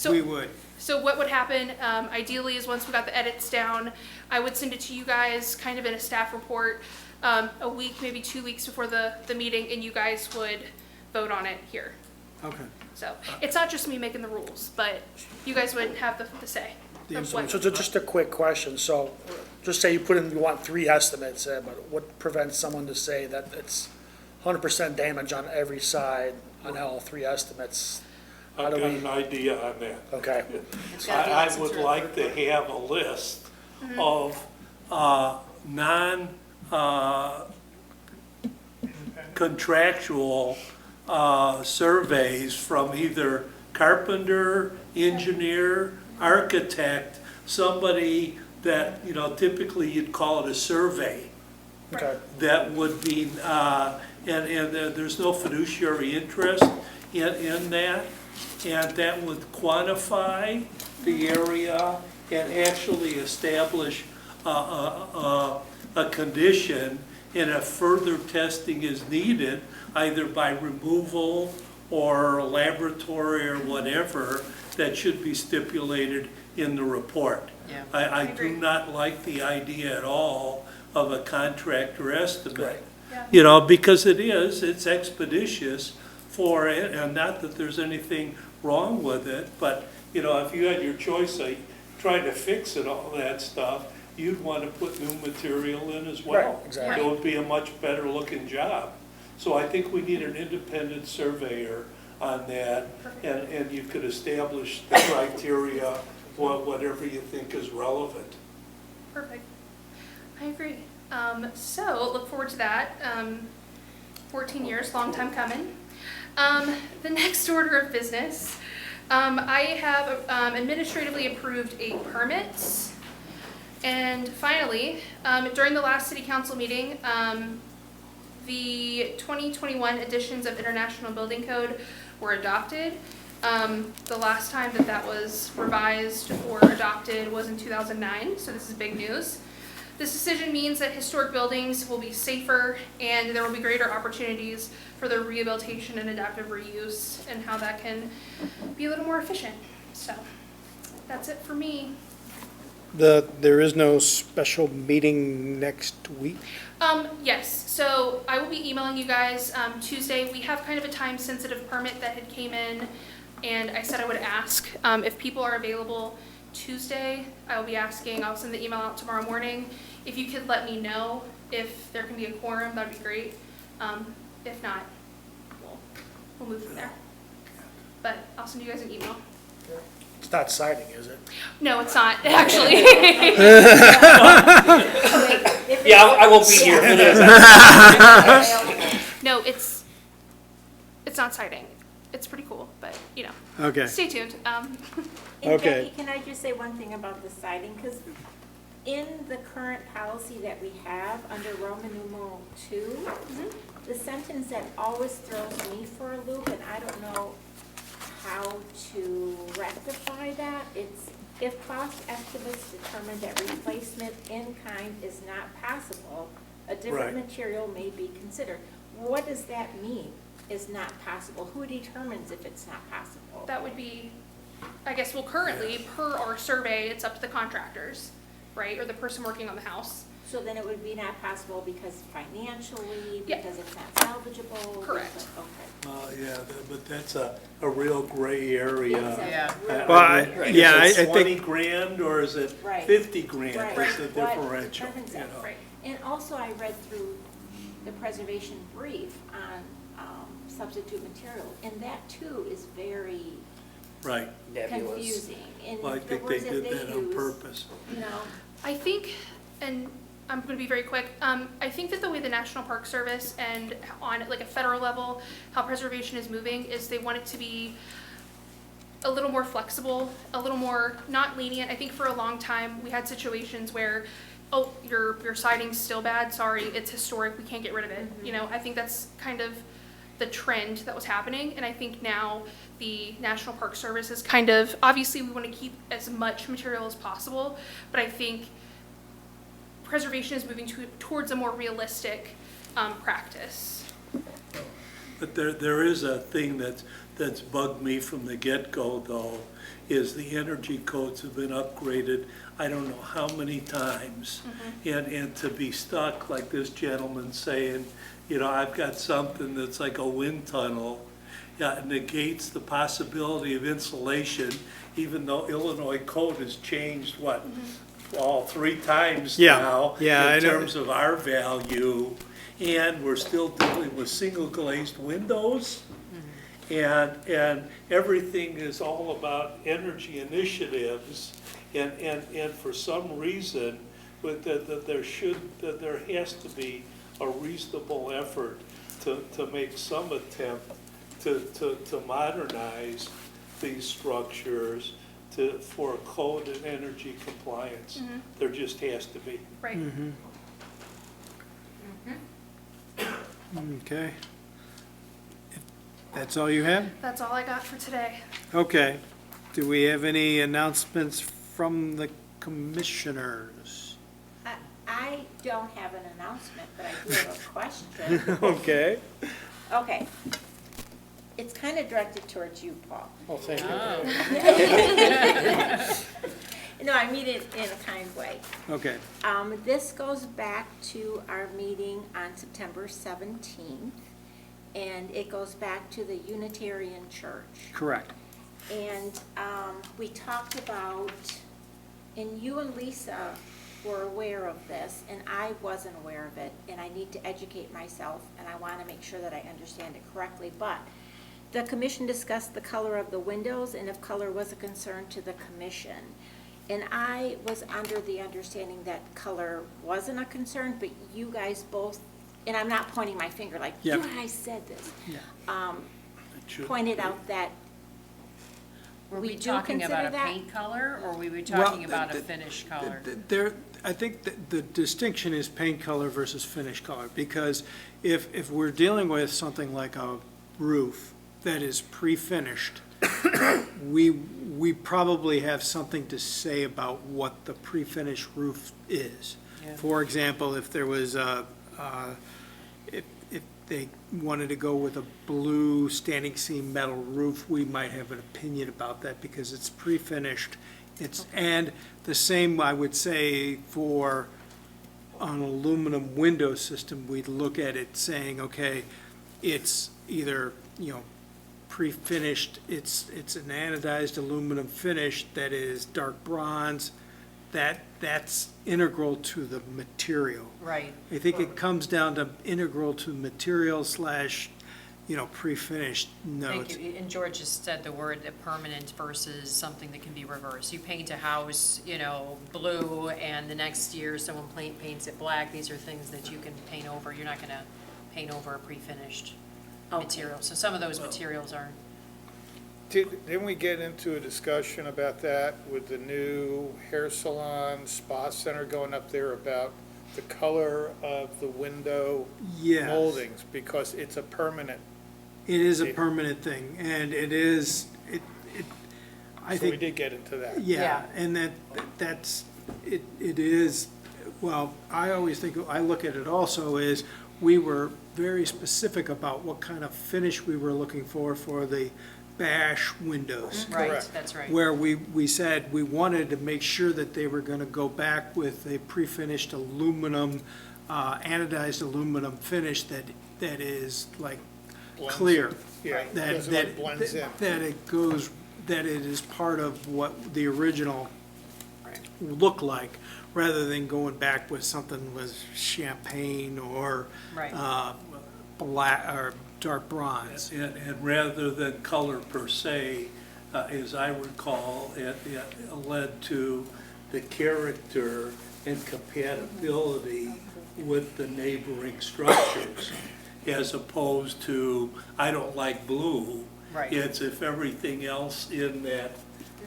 we would? So what would happen, ideally, is once we got the edits down, I would send it to you guys kind of in a staff report a week, maybe 2 weeks before the meeting, and you guys would vote on it here. Okay. So it's not just me making the rules, but you guys would have the say. of what- So just a quick question, so just say you put in, you want 3 estimates, but what prevents someone to say that it's 100% damage on every side on all 3 estimates? How I've do got we, an idea on that. okay, It's gotta be I some would sort of like to report. have a list of non-contractual surveys from either carpenter, engineer, architect, somebody that, you know, typically you'd call it a survey. okay. That would be, and there's no fiduciary interest in that. and that would quantify the area and actually establish a condition, and if further testing is needed, either by removal or laboratory or whatever, that should be stipulated in the report. Yeah. I do not like the idea at all of a contractor estimate. Right. Yeah. You know, because it's expeditious for it, and not that there's anything wrong with it, but, you know, if you had your choice of trying to fix it, all that stuff, you'd want to put new material in as well. Right, exactly. It would be a much better looking job. So I think we need an independent surveyor on that, and you could establish the criteria, whatever you think is relevant. Perfect. I agree. So look forward to that. 14 years, long time coming. The next order of business, I have administratively approved a permit. And finally, during the last city council meeting, the 2021 editions of International Building Code were adopted. The last time that was revised or adopted was in 2009, so this is big news. This decision means that historic buildings will be safer and there will be greater opportunities for their rehabilitation and adaptive reuse, and how that can be a little more efficient. So that's it for me. There is no special meeting next week? Yes, so I will be emailing you guys Tuesday. We have kind of a time-sensitive permit that had came in, and I said I would ask if people are available Tuesday. I will be asking, I'll send the email out tomorrow morning. If you could let me know if there can be a quorum, that'd be great. If not, we'll move from there. But I'll send you guys an email. It's not siding, is it? No, it's not, actually. Yeah, I won't be here for this. No, it's not siding. It's pretty cool, but, you know, Okay. stay tuned. And Okay. Jackie, can I just say one thing about the siding? Because in the current policy that we have, under Roman numeral 2, the sentence that always throws me for a loop, and I don't know how to rectify that, it's if cost estimates determine that replacement in kind is not possible, a different Right. material may be considered. What does that mean, is not possible? Who determines if it's not possible? That would be, I guess, well, currently, per our survey, it's up to the contractors, right, or the person working on the house. So then it would be not possible because financially, Yeah. because it's not salvageable? Correct. because- Okay. Yeah, but that's a real gray area. Yeah. Well, yeah, Is I it 20 think, grand or is it Right. 50 grand? Right. Is the What differential, determines you that? know? Right. And also I read through the preservation brief on substitute material, and that too is very Right. Nebulous. confusing. And Well, I the think they words that did that on use, purpose. You know, I think, and I'm going to be very quick, I think that the way the National Park Service and on like a federal level, how preservation is moving is they want it to be a little more flexible, a little more not lenient. I think for a long time, we had situations where, oh, your siding's still bad, sorry, it's historic, we can't get rid of it. You know, I think that's kind of the trend that was happening, and I think now the National Park Service is kind of, obviously we want to keep as much material as possible, but I think preservation is moving towards a more realistic practice. But there is a thing that's bugged me from the get-go, though, is the energy codes have been upgraded, I don't know how many times. And to be stuck, like this gentleman saying, you know, I've got something that's like a wind tunnel, negates the possibility of insulation, even though Illinois code has changed, what, all 3 times Yeah. now Yeah, I in know. terms of our value, and we're still dealing with single glazed windows, and everything is all about energy initiatives, and for some reason, that there has to be a reasonable effort to make some attempt to modernize these structures for code and energy compliance. There just has to be. Right. okay. That's all you have? That's all I got for today. Okay. Do we have any announcements from the commissioners? I don't have an announcement, but I do have a question. Okay. Okay. It's kind of directed towards you, Paul. Oh, thank you. No, I mean it in a kind way. Okay. This goes back to our meeting on September 17th, and it goes back to the Unitarian Church. Correct. And we talked about, and you and Lisa were aware of this, and I wasn't aware of it, and I need to educate myself, and I want to make sure that I understand it correctly. But the commission discussed the color of the windows, and if color was a concern to the commission. And I was under the understanding that color wasn't a concern, but you guys both, and I'm not pointing my finger like, you Yep. guys said this, Yeah. It should pointed be. out that Were We we do talking about consider a that- paint color, or were we Well, talking about a finish color? There, I think that the distinction is paint color versus finish color, because if we're dealing with something like a roof that is pre-finished, we probably have something to say about what the pre-finished roof is. Yeah. For example, if there was if they wanted to go with a blue standing seam metal roof, we might have an opinion about that because it's pre-finished. And the same, I would say, for an aluminum window system, we'd look at it saying, okay, it's either, pre-finished, it's an anodized aluminum finish that is dark bronze, that's integral to the material. Right. I think it comes down to integral to material slash, pre-finished notes. Thank you. And George just said the word permanent versus something that can be reversed. You paint a house, blue, and the next year someone paints it black. These are things that you can paint over. You're not gonna paint over a pre-finished material. So some of those materials are, Didn't we get into a discussion about that with the new hair salon, spa center going up there about the color of the window Yes. moldings? Because it's a permanent, It is a permanent thing, and it is, I so we think, did get into that. yeah, and it is, well, I always think, I look at it also as, we were very specific about what kind of finish we were looking for the bash windows. right, Correct. that's right. Where we said we wanted to make sure that they were gonna go back with a pre-finished aluminum, anodized aluminum finish that is like Blends. clear. Yeah, That, because it that, blends in. that it goes, that it is part of what the original Right. looked like, rather than going back with something with champagne or, Right. black, or dark bronze. And rather than color per se, as I recall, it led to the character and compatibility with the neighboring structures, as opposed to, I don't like blue. Right. It's if everything else in that,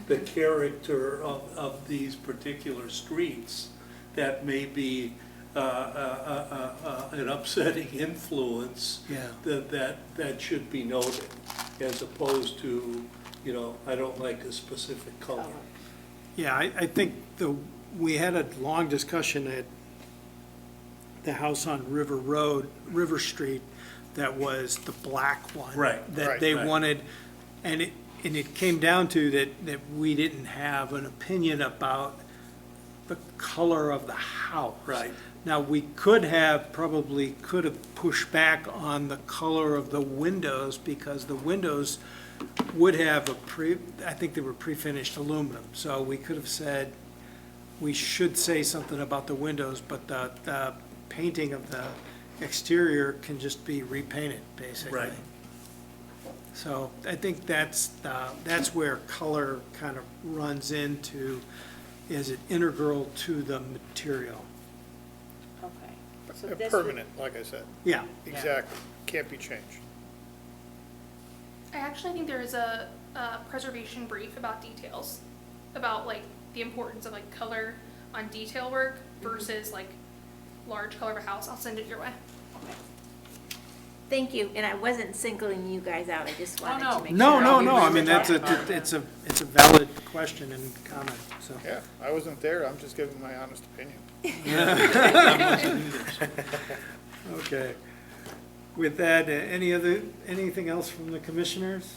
the character of these particular streets, that may be an upsetting influence. Yeah. That should be noted, as opposed to, I don't like a specific color. Yeah, I think we had a long discussion at the house on River Street, that was the black one. Right, That right, they right. wanted, and it came down to that we didn't have an opinion about the color of the house. Right. Now, we probably could have pushed back on the color of the windows, because the windows would have I think they were pre-finished aluminum. So we could have said, we should say something about the windows, but the painting of the exterior can just be repainted, basically. Right. So I think that's where color kind of runs into, is it integral to the material? Okay. So They're this would- permanent, like I said. Yeah. Exactly. Can't be changed. I actually think there is a preservation brief about details, about like the importance of like color on detail work versus like large color of a house. I'll send it your way. Thank you, and I wasn't singling you guys out, I just wanted no. to make sure. No, I no, knew no, we I were mean, that's talking about it. it's a valid question and comment, so. Yeah, I wasn't there, I'm just giving my honest opinion. Okay. With that, anything else from the commissioners?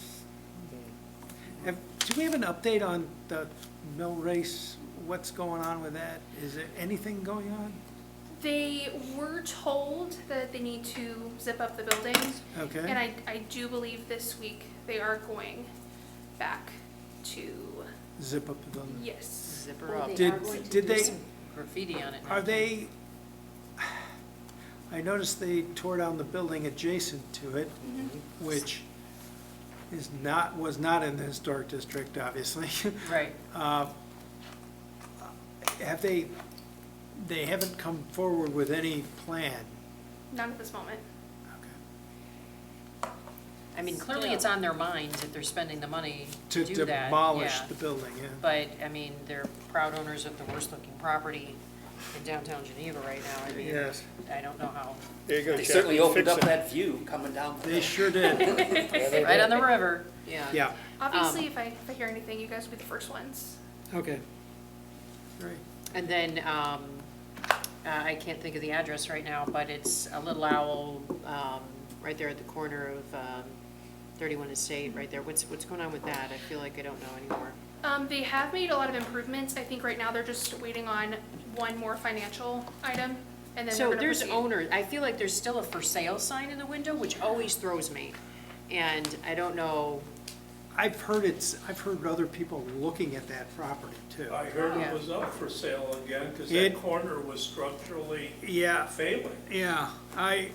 Do we have an update on the mill race? What's going on with that? Is there anything going on? They were told that they need to zip up the building. And Okay, I do believe this week they are going back to, zip up the building. yes. Zipper Oh, up. they Did- are going to did do they- some- Graffiti on it now. Are they, I noticed they tore down the building adjacent to it, which was not in the historic district, obviously. Right. Have they haven't come forward with any plan? Not at this moment. Okay. I mean, clearly it's on their minds if they're spending the money To to do that. demolish yeah. the building, yeah. But, I mean, they're proud owners of the worst-looking property in downtown Geneva right now. I mean, Yes. I don't know how, There you go, They Jack. certainly opened Fix up it. that view coming down. They sure did, right on the river, yeah. yeah, Obviously, if I hear anything, you guys will be the first ones. okay. Great. And then, I can't think of the address right now, but it's a Little Owl, right there at the corner of 31 Estate, right there. What's going on with that? I feel like I don't know anymore. They have made a lot of improvements. I think right now they're just waiting on one more financial item, and then they're So gonna there's proceed. owners, I feel like there's still a for sale sign in the window, which always throws me. And I don't know, I've heard other people looking at that property too. I heard Yeah. it was up for sale again, because It- that corner was structurally Yeah, failing. yeah, I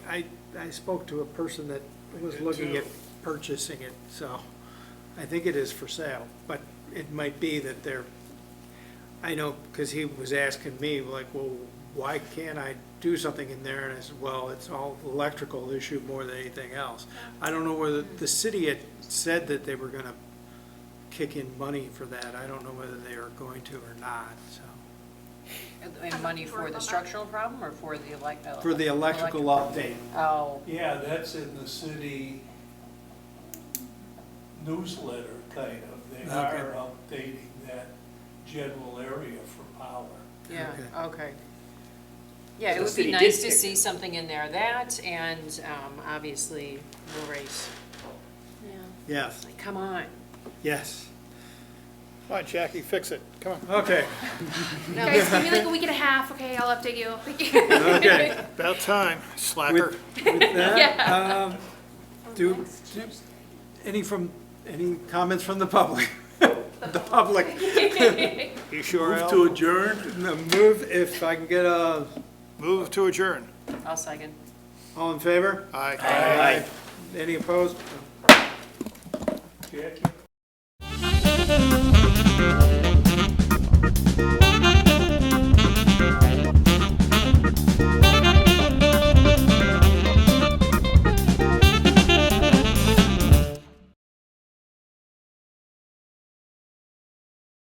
spoke to a person that was did looking too. at purchasing it, so I think it is for sale, but it might be that I know, because he was asking me, like, well, why can't I do something in there? And I said, well, it's all electrical issue more than anything else. I don't know whether, the city had said that they were gonna kick in money for that. I don't know whether they are going to or not, so. and money for the structural problem or for the For the electrical update. Oh, Yeah, that's in the city newsletter, kind of. They are updating that general area for power. yeah, Okay. okay. Yeah, it The would be city did nice to kick see it. something in there, that and obviously mill race. Yeah, Yes, like, come on. yes. Come on, Jackie, fix it, come on. Okay, Guys, give me like a week and a half, okay? I'll update you. okay. About time, slacker. With that, any comments from the public? The public, You sure, Move Al? to adjourn? move, if I can get Move to adjourn. I'll second. all in favor? Aye. Aye. Any opposed? Jackie?